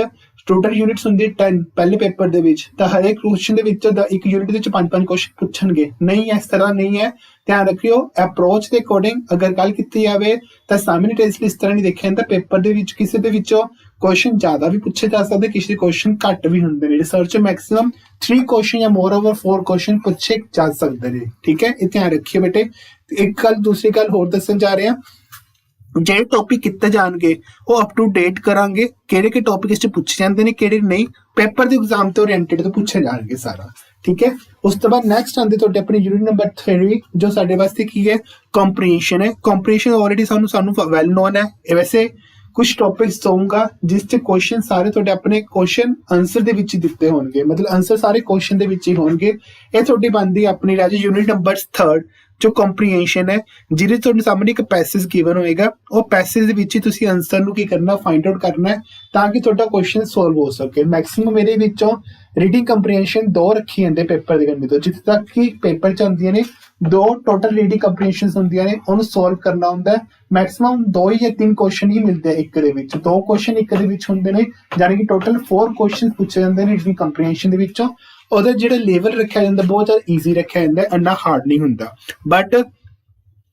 टोटल यूनिट्स होंगे 10 पहले पेपर दे विच, तो हर एक क्वेश्चन दे विच एक यूनिट दे 5-5 क्वेश्चन पूछणगे नहीं है, इस तरह नहीं है। ध्यान रखियो अप्रोच के अकॉर्डिंग अगर गल की जाए तो साइमल्टेनियसली इस तरह नहीं देखा जाता, पेपर दे विच किसी दे विचों क्वेश्चन ज्यादा भी पूछे जा सकते, किसी क्वेश्चन घट भी होंगे ने। रिसर्च मैक्सिमम 3 क्वेश्चन या मोर ओवर 4 क्वेश्चन पूछे जा सकते हैं, ठीक है। ध्यान रखिए बेटे। एक गल दूसरी गल होर दसन जा रहे हैं, ਜਿਹੜੇ टॉपिक किते जाएंगे वो अप टू डेट करांगे, केड़े के टॉपिक इस पूछे जाते हैं केड़े नहीं, पेपर के एग्जाम तो ओरिएंटेड तो पूछे जाएंगे सारा, ठीक है। उस तो बाद नैक्सट आते तुहाडे अपनी यूनिट नंबर 3 जो साडे वास्ते की है कॉम्प्रीहेंशन है। कॉम्प्रीहेंशन ऑलरेडी सानू वेल नोन है। वैसे कुछ टॉपिक्स दूंगा जिस च क्वेश्चन सारे तुहाडे अपने क्वेश्चन आंसर दे विच दिते होणगे, मतलब आंसर सारे क्वेश्चन दे विच ही होणगे। ये तुहाडी बनदी अपनी राजे यूनिट नंबर 3 जो कॉम्प्रीहेंशन है, जिहदे तुहाडे सामने एक पैसेज गिवन होएगा, वो पैसेज दे विच ही तुसीं आंसर नूं की करना फाइंड आउट करना है ताकि तुहाडा क्वेश्चन सॉल्व हो सके। मैक्सिमम मेरे विचों रीडिंग कॉम्प्रीहेंशन 2 रखी जांदे पेपर दे गन्ने तो, जिथे तक कि पेपर च आंदियां ने 2 टोटल रीडिंग कॉम्प्रीहेंशनस हुंदियां ने, उहनूं सॉल्व करना हुंदा है। मैक्सिमम 2 या 3 क्वेश्चन ही मिलते हैं एक दे विच, 2 क्वेश्चन एक दे विच हुंदे ने, यानी कि टोटल 4 क्वेश्चन पूछे जांदे ने रीडिंग कॉम्प्रीहेंशन दे विचों। ਉਹਦਾ ਜਿਹੜਾ लेवल रखा जाता बहुत ज़्यादा ईजी रखा जाता है, इन्ना हार्ड नहीं होंगे। बट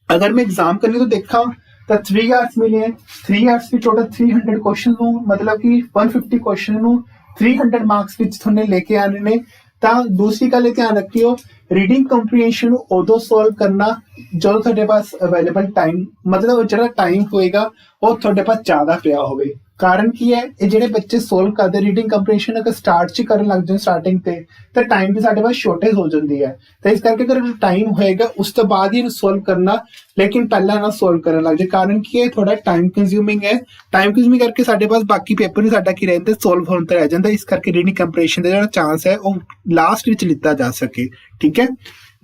अगर मैं एग्जाम करने तो देखा तो 3 आवर्स मिले हैं, 3 आवर्स में टोटल 300 क्वेश्चन मतलब कि 150 क्वेश्चन 300 मार्क्स थोड़े लेके आने ने। तो दूसरी गल ध्यान रखियो रीडिंग कॉम्प्रीहेंशन उदों सॉल्व करना जो थोड़े पास अवेलेबल टाइम, मतलब जो टाइम होएगा वो थोड़े पास ज़्यादा पिया होवे। कारण की है ये जेडे बच्चे सोल्व करते रीडिंग कॉम्प्रीहेंशन अगर स्टार्ट च करन लग जाए स्टार्टिंग ते तो टाइम की साडे पास शॉर्टेज हो जाती है। तो इस करके अगर टाइम होएगा उस तो बाद ही सोल्व करना, लेकिन पहला ना सोल्व करन लग जाए। कारण की है थोड़ा टाइम कंज्यूमिंग है, टाइम कंज्यूमिंग करके साडे पास बाकी पेपर भी साडा की रहंदा सोल्व होने रह जाता। इस करके रीडिंग कॉम्प्रीहेंशन का जो चांस है वो लास्ट विच लिता जा सके, ठीक है।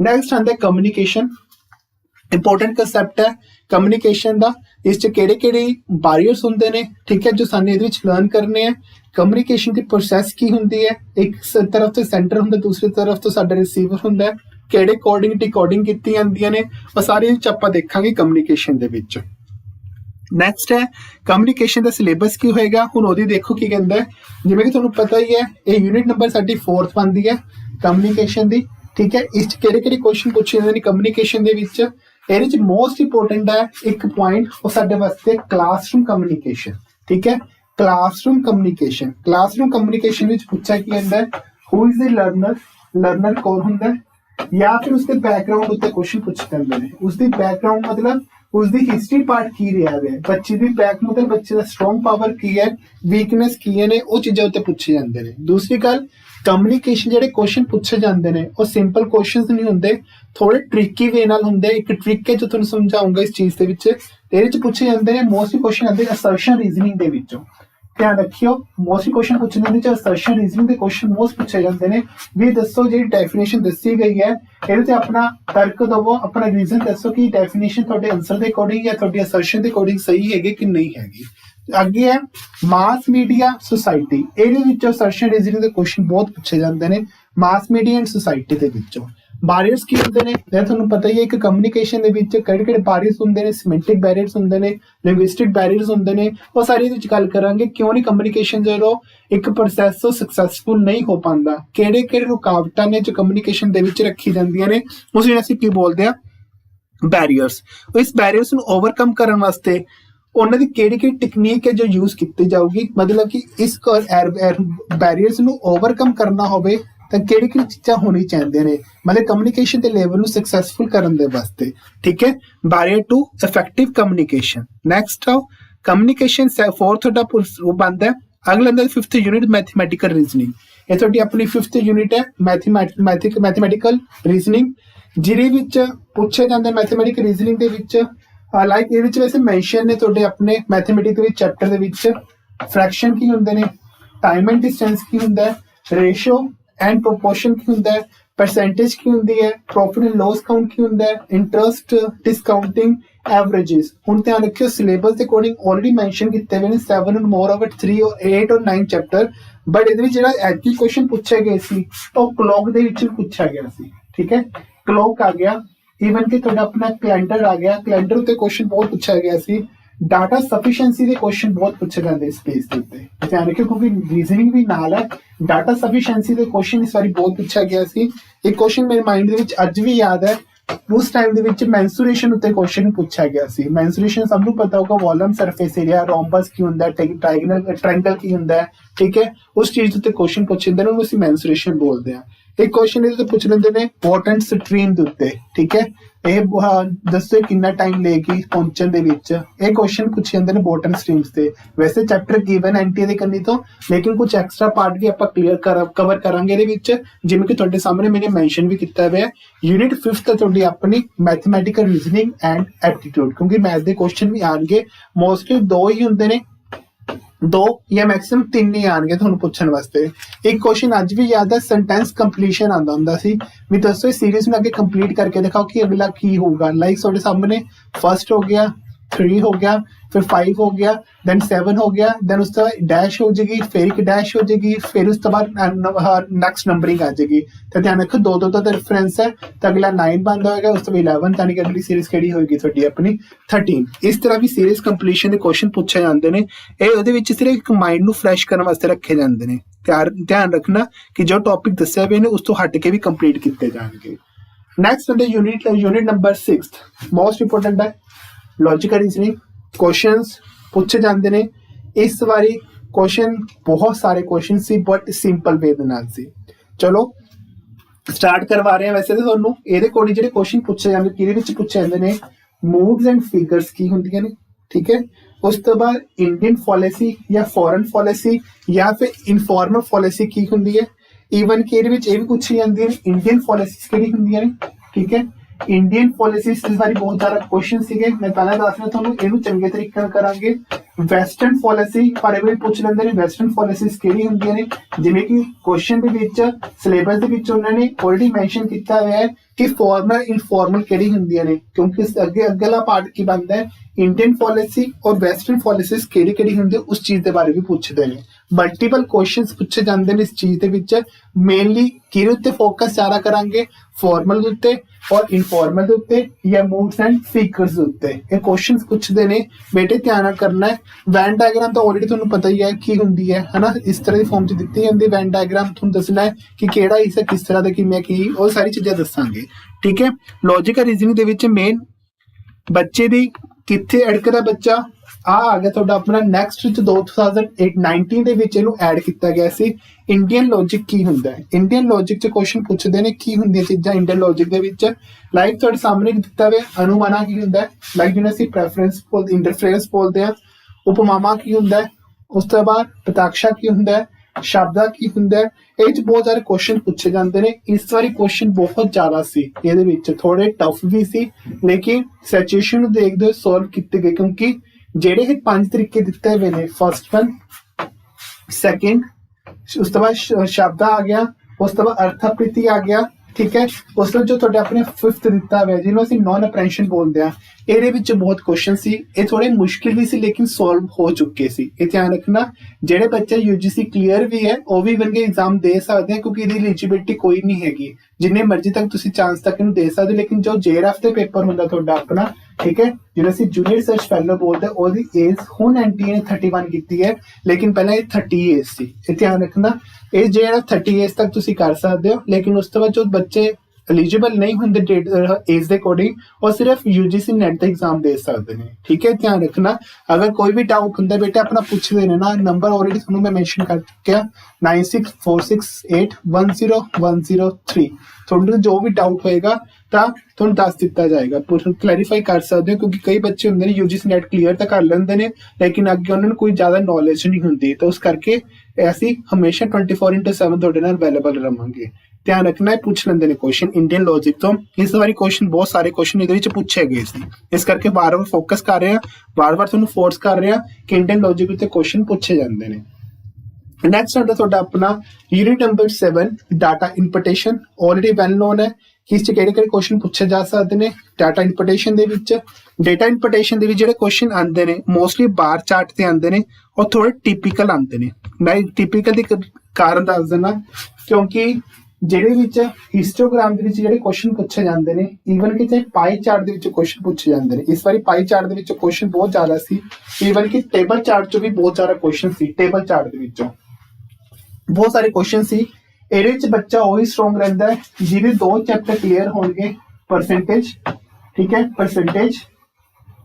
नैक्सट आंदा कम्युनिकेशन, इंपोर्टेंट कंसैप्ट है कम्युनिकेशन का। इस च किहड़े-किहड़े बैरियर्स हुंदे ने, ठीक है, जो सानू इहदे विच लर्न करने हैं। कम्युनिकेशन की प्रोसैस की हुंदी है, एक तरफ तो सेंटर हुंदा, दूसरी तरफ तो साडा रिसीवर हुंदा है, किहड़े कोडिंग डिकोडिंग कीती जांदियां ने, वो सारे विच आपां देखांगे कम्युनिकेशन दे विच। नैक्सट है कम्युनिकेशन का सिलेबस की होएगा। हुण ओहदी देखो की कहंदा है, जिवें कि तुहानूं पता ही है ये यूनिट नंबर साडी 4th बनदी है कम्युनिकेशन दी, ठीक है। इस किहड़े-किहड़े क्वेश्चन पूछे जांदे ने कम्युनिकेशन दे विच। इहदे च मोस्ट इंपोर्टेंट है एक पॉइंट वो साडे वास्ते क्लासरूम कम्युनिकेशन, ठीक है। क्लासरूम कम्युनिकेशन विच पूछा की जांदा है who is the learner, learner कौन हुंदा है, या फिर उसके बैकग्राउंड उत्ते क्वेश्चन पूछे जांदे ने। उसदी बैकग्राउंड मतलब उसकी हिस्टरी पार्ट की रहा है, बच्चे की बैक मतलब बच्चे का स्ट्रोंग पावर की है, वीकनेस की है ने, वो चीज़ां उत्ते पूछे जाते हैं। दूसरी गल कम्युनिकेशन जिहड़े क्वेश्चन पूछे जाते हैं वो सिंपल क्वेश्चन नहीं होंगे, थोड़े ट्रिकी वे नाल होंगे। एक ट्रिक है जो तुहानूं समझाऊंगा इस चीज़ दे विच। इहदे च पूछे जाते हैं मोस्टली क्वेश्चन आते हैं असर्शन रीजनिंग दे विचों। ध्यान रखियो मोस्टली क्वेश्चन पूछे जाते हैं असर्शन रीजनिंग के क्वेश्चन मोस्ट पूछे जाते हैं भी दसो जी डेफिनेशन दसी गई है, ये अपना तर्क दवो, अपना रीजन दसो कि डेफिनेशन थोड़े आंसर के अकॉर्डिंग या थोड़ी असर्शन के अकॉर्डिंग सही है कि नहीं हैगी। अगे है मास मीडिया सोसाइटी, ये असर्शन रीजनिंग के क्वेश्चन बहुत पूछे जाते हैं मास मीडिया एंड सोसाइटी के विचों। बैरियर्स की होंदे ने तुहानूं पता ही है कि कम्युनिकेशन दे विच किहड़े-किहड़े बैरियर्स होंदे ने, सिमेंटिक बैरियर्स होंदे ने, लिंग्विस्टिक बैरियर्स होंदे ने, वो सारी इहदे विच गल करांगे क्यों नहीं कम्युनिकेशन जो एक प्रोसैस सक्सैसफुल नहीं हो पांदा, किहड़े-किहड़े रुकावटां ने जो कम्युनिकेशन दे विच रखी जांदियां ने, उस नूं असीं की बोलदे आ बैरियर्स। इस बैरियर्स नूं ओवरकम करन वास्ते उन्हां दी किहड़ी-किहड़ी टेक्नीक है जो यूज की जाऊगी, मतलब कि इस बैरियर्स नूं ओवरकम करना होवे तो किहड़ी-किहड़ी चीज़ां होनी चाहिए ने, मतलब कम्युनिकेशन के लेवल नूं सक्सैसफुल करन दे वास्ते, ठीक है। Barrier to effective communication. Next आओ कम्युनिकेशन 4th दा वो बनदा है। अगला आंदा 5th यूनिट मैथमैटिकल रीजनिंग। ये तुहाडी अपनी 5th यूनिट है मैथमैटिकल रीजनिंग, जिहदे विच पूछे जांदे mathematical reasoning they which like ये वैसे मैंशन ने तुहाडे अपने मैथमैटिक्स के चैप्टर दे विच फ्रैक्शन की हुंदे ने, टाइम एंड डिस्टेंस की हुंदा है, रेशो एंड प्रोपोर्शन की हुंदा है, परसेंटेज की हुंदी है, प्रॉफिट एंड लॉस काउंट की हुंदा है, इंटरेस्ट, डिस्काउंटिंग, एवरेजेस। हुण ध्यान रखियो सिलेबस के अकॉर्डिंग ऑलरेडी मेंशन कीते हुए ने 7 और मोर ओवर 3 और 8 और 9 चैप्टर, बट इहदे विच जिहड़ा एजी क्वेश्चन पूछे गए सी तो क्लॉक दे विच पूछा गया सी, ठीक है। क्लॉक आ गया, इवन कि तुहाडा अपना कैलेंडर आ गया, कैलेंडर उत्ते क्वेश्चन बहुत पूछा गया सी। डाटा सफिशिएंसी के क्वेश्चन बहुत पूछे जाते इस पेज के उत्ते, ध्यान रखियो क्योंकि रीजनिंग भी नाल है। डाटा सफिशिएंसी के क्वेश्चन इस बारी बहुत पूछा गया सी। एक क्वेश्चन मेरे माइंड दे विच अज भी याद है, उस टाइम दे विच मेंसुरेशन उत्ते क्वेश्चन पूछा गया सी। मेंसुरेशन सबनूं पता होगा वॉल्यूम, सरफेस एरिया, रोम्बस की हुंदा है, डायगोनल ट्रायंगल की हुंदा है, ठीक है। उस चीज उत्ते क्वेश्चन पूछे जांदे ने, उसी मेंसुरेशन बोलते हैं। एक क्वेश्चन इहदे पूछ लेंदे ने पोर्टेंट स्ट्रीम दे उत्ते, ठीक है। दसो कितना टाइम लेगी पहुंचने दे विच, ये क्वेश्चन पूछे जाते हैं बोटन स्ट्रीम्स से। वैसे चैप्टर गिवन एंटी दे करनी तो, लेकिन कुछ एक्स्ट्रा पार्ट भी आप क्लियर कवर करांगे इहदे विच, जिवें कि तुहाडे सामने मैंने मेंशन भी किया हुआ है। यूनिट 5th है तुहाडी अपनी मैथमैटिकल रीजनिंग एंड एप्टीट्यूड, क्योंकि मैथ के क्वेश्चन भी आएंगे, मोस्टली 2 ही होंदे ने, 2 या मैक्सिमम 3 ही आएंगे तुहानूं पूछण वास्ते। एक क्वेश्चन अज भी याद है, सेंटेंस कंप्लीशन आंदा हुंदा सी भी दसो इस सीरीज में आगे कंप्लीट करके दिखाओ कि अगला की होगा। लाइक तुहाडे सामने फर्स्ट हो गया, 3 हो गया, फिर 5 हो गया, देन 7 हो गया, देन उस तो डैश हो जाएगी, फिर एक डैश हो जाएगी, फिर उस तो बाद नेक्स्ट नंबरिंग आ जाएगी। तो ध्यान रखो 2 तो रेफरेंस है, तो अगला 9 बंद होएगा, उस तो 11 यानी कि अगली सीरीज केड़ी होएगी तुहाडी अपनी 13। इस तरह भी सीरीज कंप्लीशन के क्वेश्चन पूछे जाते हैं। ये उहदे विच सिर्फ एक माइंड नूं फ्रैश करने वास्ते रखे जाते हैं। ध्यान रखना कि जो टॉपिक दस्या हुए ने उस तो हट के भी कंप्लीट किए जाएंगे। Next unit number 6 most important है लॉजिकल रीजनिंग। क्वेश्चंस पूछे जाते हैं इस बारी, क्वेश्चन बहुत सारे क्वेश्चन सी बट सिंपल वे दे नाल सी। चलो स्टार्ट करवा रहे हैं। वैसे तो तुहानूं इहदे कोल जिहड़े क्वेश्चन पूछे जाते किहदे विच पूछे जाते ने, मूव्स एंड फिगर्स की हुंदियां ने, ठीक है। उस तो बाद इंडियन पॉलिसी या फॉरेन पॉलिसी या फिर इनफॉर्मल पॉलिसी की हुंदी है। ईवन कि इहदे विच इह भी पूछी जांदी है इंडियन पॉलिसीज किहड़ी हुंदियां ने, ठीक है। इंडियन पॉलिसीज इस बारी बहुत ज्यादा क्वेश्चन सीगे मैं पहले दस रहा थानू इहनू चंगे तरीके नाल करांगे वैसटर्न पॉलिसी बारे भी पूछ लेंदे ने वैसटर्न पॉलिसीज किहड़ी हुंदियां ने जिवें कि क्वेश्चन दे विच सिलेबस दे विच उन्होंने ऑलरेडी मैंशन किया हुआ है कि फॉर्मल इनफॉर्मल किहड़ी हुंदियां ने क्योंकि अगे अगला पार्ट की बनता है इंडियन पॉलिसी और वैसटर्न पॉलिसीज किहड़ी किहड़ी हुंदी उस चीज के बारे भी पूछते हैं मल्टीपल क्वेश्चंस पूछे जाते हैं इस चीज के विच मेनली किहदे उत्ते फोकस ज्यादा करांगे फॉर्मल उत्ते और इनफॉर्मल दे उत्ते या मूड्स एंड फिगर्स दे उत्ते ये क्वेश्चंस पूछते ने बेटे ध्यान करना है वैन डायग्राम तो ऑलरेडी तुहानू पता ही है की हुंदी है इस तरह की फॉर्म च दित्ती जांदी वैन डायग्राम तुहानू दसना है कि केड़ा हिस्सा किस तरह दा किवें की और सारी चीज़ां दसांगे ठीक है लॉजिकल रीजनिंग दे विच मेन बच्चे दी कित्थे अड़कदा बच्चा आ गया तुहाडा अपना नेक्स्ट 2019 दे विच इहनू ऐड किया गया सी इंडियन लॉजिक की हुंदा है इंडियन लॉजिक च क्वेश्चन पूछदे ने की हुंदियां चीज़ां Indian logic they which like तुहाडे सामने दित्ता हुआ अनुमाना की हुंदा है लाइक जिहने असीं प्रेफरेंस इंटरफेरेंस बोलदे आ उपमामा की हुंदा है उस तो बाद प्रताक्षा की हुंदा है शब्दा की हुंदा है ਇਹ 'ਚ बहुत सारे क्वेश्चन पूछे जाते हैं इस बारी क्वेश्चन बहुत ज्यादा सी ਇਹਦੇ ਵਿੱਚ थोड़े टफ भी सी लेकिन सिचुएशन ਨੂੰ देखते हुए सॉल्व किए गए क्योंकि ਜਿਹੜੇ ਇਹ ਪੰਜ ਤਰੀਕੇ ਦਿੱਤੇ ਹੋਏ ਨੇ फर्स्ट वन सेकंड उस तो बाद शब्द आ गया उस तो बाद अर्थाप्रीति आ गया ठीक है उसमें जो तुहाडे अपने फिफ्थ दिता हुआ है जिन्होंने असीं नॉन अप्रेंशन बोलते हैं ਇਹਦੇ ਵਿੱਚ बहुत क्वेश्चन सी ये थोड़े मुश्किल भी सी लेकिन सॉल्व हो चुके सी ये ध्यान रखना ਜਿਹੜੇ ਬੱਚੇ यूजीसी क्लियर भी है वो भी इवन के एग्जाम दे सकते हैं क्योंकि ਇਹਦੀ एलिजिबिलिटी कोई नहीं हैगी जिन्ने मर्जी तक तुसी चांस तक इहनू दे सकते लेकिन जो जेआरएफ ਦੇ पेपर ਹੁੰਦਾ ਤੁਹਾਡਾ अपना ठीक है ਜਿਹਨੂੰ ਅਸੀਂ जूनियर रिसर्च फैलो बोलते हैं ਉਹਦੀ एज ਹੁਣ एनटीए ने 31 ਕੀਤੀ है लेकिन पहले ये 30 एज सी ये ध्यान रखना ਇਹ जेआरएफ 30 एज तक तुसी कर सकते हो लेकिन उस तो बाद जो बच्चे एलिजिबल नहीं होंगे डेट एज के अकॉर्डिंग और सिर्फ यूजीसी नेट का एग्जाम दे सकते हैं ठीक है ध्यान रखना अगर कोई भी डाउट होंगे बेटे अपना पूछ देना ना नंबर ऑलरेडी थोड़ा मैं मेंशन कर चुका 9646810103 थोड़ा जो भी डाउट होएगा थोड़ा दस दिता जाएगा क्लैरिफाई कर सकते हो क्योंकि कई बच्चे होंगे ने यूजीसी नेट क्लीयर तो कर लेंगे ने लेकिन अगे उन्होंने कोई ज्यादा नॉलेज नहीं होंगी तो उस करके ऐसी हमेशा 24/7 थोड़े नाल अवेलेबल रहांगे ध्यान रखना है पूछ लेंगे ने क्वेश्चन इंडियन लॉजिक तो इस बारी क्वेश्चन बहुत सारे क्वेश्चन ਇਹਦੇ ਵਿੱਚ पूछे गए थे इस करके बार बार फोकस कर रहे हैं बार बार ਤੁਹਾਨੂੰ फोर्स कर रहे हैं कि इंडियन लॉजिक उत्ते क्वेश्चन पूछे जाते हैं नेक्स्ट आता ਤੁਹਾਡਾ अपना unit number 7 data imputation already well known है कि इस किहड़े-किहड़े क्वेश्चन पूछे जा सकते हैं डाटा इंपटेशन दे विच डेटा इंपटेशन दे विच जिहड़े क्वेश्चन आंदे ने मोस्टली बार चार्ट ते आंदे ने और थोड़े टिपिकल आंदे ने मैं टिपिकल दी कारण दस देना क्योंकि ਜਿਹੜੇ ਵਿੱਚ ਹਿਸਟੋਗ੍ਰਾਮ ਦੇ ਵਿੱਚ ਜਿਹੜੇ ਕੁਐਸਚਨ ਪੁੱਛੇ ਜਾਂਦੇ ਨੇ ਈਵਨ ਕਿ ਚਾਹੇ ਪਾਈ ਚਾਰਟ ਦੇ ਵਿੱਚ ਕੁਐਸਚਨ ਪੁੱਛੇ ਜਾਂਦੇ ਨੇ ਇਸ ਵਾਰੀ ਪਾਈ ਚਾਰਟ ਦੇ ਵਿੱਚ ਕੁਐਸਚਨ ਬਹੁਤ ਜ਼ਿਆਦਾ ਸੀ ਈਵਨ ਕਿ ਟੇਬਲ ਚਾਰਟ 'ਚ ਵੀ ਬਹੁਤ ਜ਼ਿਆਦਾ ਕੁਐਸਚਨ ਸੀ ਟੇਬਲ ਚਾਰਟ ਦੇ ਵਿੱਚੋਂ ਬਹੁਤ ਸਾਰੇ ਕੁਐਸਚਨ ਸੀ ਇਹਦੇ ਵਿੱਚ ਬੱਚਾ ਉਹੀ ਸਟਰੋਂਗ ਰਹਿੰਦਾ ਹੈ ਜਿਹਦੇ ਦੋ ਚੈਪਟਰ ਕਲੀਅਰ ਹੋਣਗੇ परसेंटेज ठीक है परसेंटेज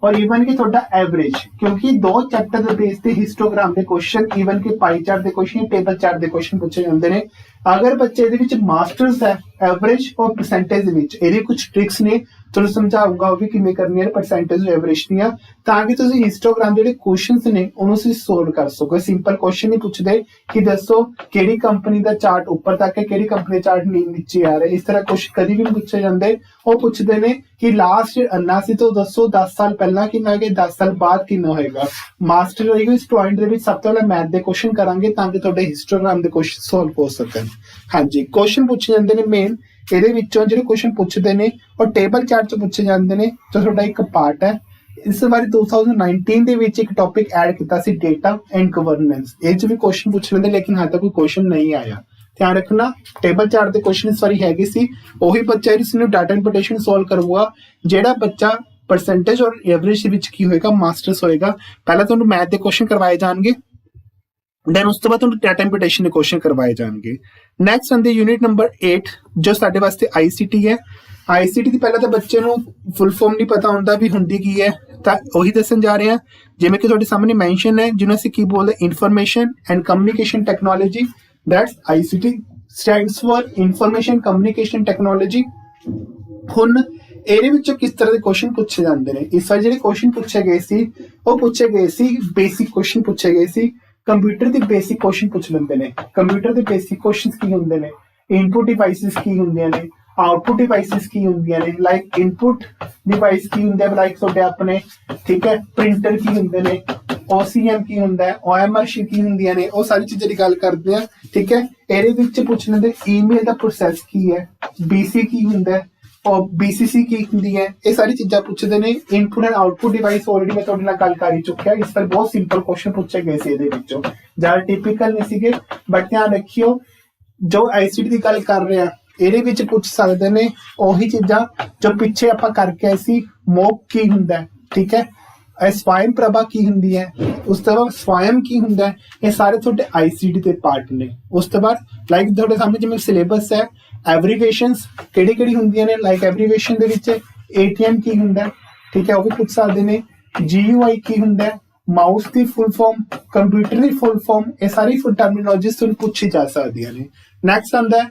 और इवन के थोड़ा एवरेज क्योंकि दो चैप्टर के बेस पे हिस्टोग्राम के क्वेश्चन इवन के पाई चार्ट के क्वेश्चन टेबल चार्ट के क्वेश्चन पूछे जाते हैं अगर बच्चे दे विच मास्टर्स है एवरेज और परसेंटेज दे विच ਇਹਦੇ कुछ ट्रिक्स ने ਤੁਹਾਨੂੰ ਸਮਝਾਉਂਗਾ ਉਹ ਵੀ ਕਿਵੇਂ ਕਰਨੀ ਹੈ परसेंटेज एवरेज ਦੀਆਂ ਤਾਂ ਕਿ ਤੁਸੀਂ ਹਿਸਟੋਗ੍ਰਾਮ ਜਿਹੜੇ ਕੁਐਸਚਨਸ ਨੇ ਉਹਨੂੰ ਤੁਸੀਂ ਸੋਲਵ ਕਰ ਸਕੋ ਸਿੰਪਲ ਕੁਐਸਚਨ ਨਹੀਂ ਪੁੱਛਦੇ ਕਿ ਦੱਸੋ ਕਿਹੜੀ ਕੰਪਨੀ ਦਾ ਚਾਰਟ ਉੱਪਰ ਤੱਕ ਹੈ ਕਿਹੜੀ ਕੰਪਨੀ ਦਾ ਚਾਰਟ ਨੀਚੇ ਆ ਰਿਹਾ ਇਸ ਤਰ੍ਹਾਂ ਕੁਐਸਚਨ ਕਦੀ ਵੀ ਪੁੱਛੇ ਜਾਂਦੇ ਉਹ ਪੁੱਛਦੇ ਨੇ ਕਿ ਲਾਸਟ ਅੰਨਾ ਸੀ ਤੋਂ ਦੱਸੋ 10 ਸਾਲ ਪਹਿਲਾਂ ਕਿੰਨਾ ਹੈ 10 ਸਾਲ ਬਾਅਦ ਕਿੰਨਾ ਹੋਏਗਾ ਮਾਸਟਰ ਹੋਏਗਾ ਇਸ ਪੁਆਇੰਟ ਦੇ ਵਿੱਚ ਸਭ ਤੋਂ ਪਹਿਲਾਂ ਮੈਥ ਦੇ ਕੁਐਸਚਨ ਕਰਾਂਗੇ ਤਾਂ ਕਿ ਤੁਹਾਡੇ ਹਿਸਟੋਗ੍ਰਾਮ ਦੇ ਕੁਐਸਚਨ ਸੋਲਵ ਹੋ ਸਕਣ ਹਾਂਜੀ ਕੁਐਸਚਨ ਪੁੱਛੇ ਜਾਂਦੇ ਨੇ ਮੇਨ ਇਹਦੇ ਵਿੱਚੋਂ ਜਿਹੜੇ ਕੁਐਸਚਨ ਪੁੱਛਦੇ ਨੇ ਔਰ ਟੇਬਲ ਚਾਰਟ 'ਚ ਪੁੱਛੇ ਜਾਂਦੇ ਨੇ ਤਾਂ ਤੁਹਾਡਾ ਇੱਕ ਪਾਰਟ ਹੈ ਇਸ ਵਾਰੀ 2019 ਦੇ ਵਿੱਚ ਇੱਕ ਟੌਪਿਕ ਐਡ ਕੀਤਾ ਸੀ ਡੇਟਾ ਐਂਡ ਗਵਰਨੈਂਸ ਇਹ 'ਚ ਵੀ ਕੁਐਸਚਨ ਪੁੱਛ ਲੈਂਦੇ ਲੇਕਿਨ ਹਾਲੇ ਤੱਕ ਕੋਈ ਕੁਐਸਚਨ ਨਹੀਂ ਆਇਆ ध्यान रखना टेबल चार्ट के क्वेश्चन इस बारी हैगे सी ਉਹੀ ਬੱਚਾ ਜਿਸਨੂੰ डाटा इंपटेशन सॉल्व ਕਰੂਗਾ ਜਿਹੜਾ ਬੱਚਾ परसेंटेज और एवरेज ਦੇ ਵਿੱਚ ਕੀ ਹੋਏਗਾ ਮਾਸਟਰਸ ਹੋਏਗਾ ਪਹਿਲਾਂ ਤੁਹਾਨੂੰ ਮੈਥ ਦੇ ਕੁਐਸਚਨ ਕਰਵਾਏ ਜਾਣਗੇ देन उस तो बाद ਤੁਹਾਨੂੰ डाटा इंपटेशन ਦੇ ਕੁਐਸਚਨ ਕਰਵਾਏ ਜਾਣਗੇ ਨੈਕਸਟ ਆਂਦੇ यूनिट नंबर 8 ਜੋ ਸਾਡੇ ਵਾਸਤੇ आईसीटी ਹੈ आईसीटी ਦੀ ਪਹਿਲਾਂ ਤਾਂ ਬੱਚੇ ਨੂੰ ਫੁੱਲ ਫਾਰਮ ਨਹੀਂ ਪਤਾ ਹੁੰਦਾ ਵੀ ਹੁੰਦੀ ਕੀ ਹੈ ਤਾਂ ਉਹੀ ਦੱਸਣ ਜਾ ਰਹੇ ਹਾਂ ਜਿਵੇਂ ਕਿ ਤੁਹਾਡੇ ਸਾਹਮਣੇ ਮੈਂਸ਼ਨ ਹੈ ਜਿਹਨੂੰ ਅਸੀਂ ਕੀ ਬੋਲਦੇ information and communication technology That's ICT stands for Information Communication Technology ਹੁਣ ਇਹਦੇ ਵਿੱਚੋਂ ਕਿਸ ਤਰ੍ਹਾਂ ਦੇ ਕੁਐਸਚਨ ਪੁੱਛੇ ਜਾਂਦੇ ਨੇ ਇਸ ਵਾਰ ਜਿਹੜੇ ਕੁਐਸਚਨ ਪੁੱਛੇ ਗਏ ਸੀ ਉਹ ਪੁੱਛੇ ਗਏ ਸੀ ਬੇਸਿਕ ਕੁਐਸਚਨ ਪੁੱਛੇ ਗਏ ਸੀ ਕੰਪਿਊਟਰ ਦੇ ਬੇਸਿਕ ਕੁਐਸਚਨ ਪੁੱਛ ਲੈਂਦੇ ਨੇ ਕੰਪਿਊਟਰ ਦੇ ਬੇਸਿਕ ਕੁਐਸਚਨਸ ਕੀ ਹੁੰਦੇ ਨੇ ਇਨਪੁਟ ਡਿਵਾਈਸਿਸ ਕੀ ਹੁੰਦੀਆਂ ਨੇ ਆਊਟਪੁੱਟ ਡਿਵਾਈਸਿਸ ਕੀ ਹੁੰਦੀਆਂ ਨੇ, ਲਾਈਕ ਇਨਪੁੱਟ ਡਿਵਾਈਸ ਕੀ ਹੁੰਦੇ ਲਾਈਕ ਤੁਹਾਡੇ ਆਪਣੇ, ਠੀਕ ਹੈ, ਪ੍ਰਿੰਟਰ ਕੀ ਹੁੰਦੇ ਨੇ, OCM ਕੀ ਹੁੰਦਾ ਹੈ, OMR ਕੀ ਹੁੰਦੀਆਂ ਨੇ, ਉਹ ਸਾਰੀ ਚੀਜ਼ਾਂ ਦੀ ਗੱਲ ਕਰਦੇ ਆ, ਠੀਕ ਹੈ। ਇਹਦੇ ਵਿੱਚ ਪੁੱਛ ਲੈਂਦੇ ਈਮੇਲ ਦਾ ਪ੍ਰੋਸੈਸ ਕੀ ਹੈ, BC ਕੀ ਹੁੰਦਾ ਹੈ, और BCC ਕੀ ਹੁੰਦੀ ਹੈ, ਇਹ ਸਾਰੀ ਚੀਜ਼ਾਂ ਪੁੱਛਦੇ ਨੇ। Input and output device already ਮੈਂ ਤੁਹਾਡੇ ਨਾਲ ਗੱਲ ਕਰ ਹੀ ਚੁੱਕਿਆ, ਇਸ ਪਰ ਬਹੁਤ ਸਿੰਪਲ ਕੁਐਸਚਨ ਪੁੱਛੇ ਗਏ ਸੀ ਇਹਦੇ ਵਿੱਚੋਂ, ਜ਼ਿਆਦਾ ਟਿਪੀਕਲ ਨਹੀਂ ਸੀਗੇ, ਬਟ ਧਿਆਨ ਰੱਖਿਓ ਜੋ ICT ਦੀ ਗੱਲ ਕਰ ਰਹੇ ਆ ਇਹਦੇ ਵਿੱਚ ਪੁੱਛ ਸਕਦੇ ਨੇ ਉਹੀ ਚੀਜ਼ਾਂ ਜੋ ਪਿੱਛੇ ਆਪਾਂ ਕਰਕੇ ਆਏ ਸੀ। ਮੋਕ ਕੀ ਹੁੰਦਾ, ਠੀਕ ਹੈ, ਸਵयं ਪ੍ਰਭਾ ਕੀ ਹੁੰਦੀ ਹੈ, ਉਸ ਤੋਂ ਬਾਅਦ ਸਵयं ਕੀ ਹੁੰਦਾ, ਇਹ ਸਾਰੇ ਤੁਹਾਡੇ ICT ਦੇ ਪਾਰਟ ਨੇ। ਉਸ ਤੋਂ ਬਾਅਦ ਲਾਈਕ ਤੁਹਾਡੇ ਸਾਹਮਣੇ ਜਿਵੇਂ ਸਿਲੇਬਸ ਹੈ, ਐਬਰੀਵੇਸ਼ਨਸ ਕਿਹੜੀ ਕਿਹੜੀ ਹੁੰਦੀਆਂ ਨੇ, ਲਾਈਕ ਐਬਰੀਵੇਸ਼ਨ ਦੇ ਵਿੱਚ ATM ਕੀ ਹੁੰਦਾ, ਠੀਕ ਹੈ, ਉਹ ਵੀ ਪੁੱਛ ਸਕਦੇ ਨੇ। GUI ਕੀ ਹੁੰਦਾ, ਮਾਊਸ ਦੀ ਫੁੱਲ ਫਾਰਮ, ਕੰਪਿਊਟਰ ਦੀ ਫੁੱਲ ਫਾਰਮ, ਇਹ ਸਾਰੀ ਫੁੱਲ ਟਰਮੀਨੋਲੋਜੀਜ਼ ਤੁਹਾਨੂੰ ਪੁੱਛੀ ਜਾ ਸਕਦੀਆਂ ਨੇ। ਨੈਕਸਟ ਆਉਂਦਾ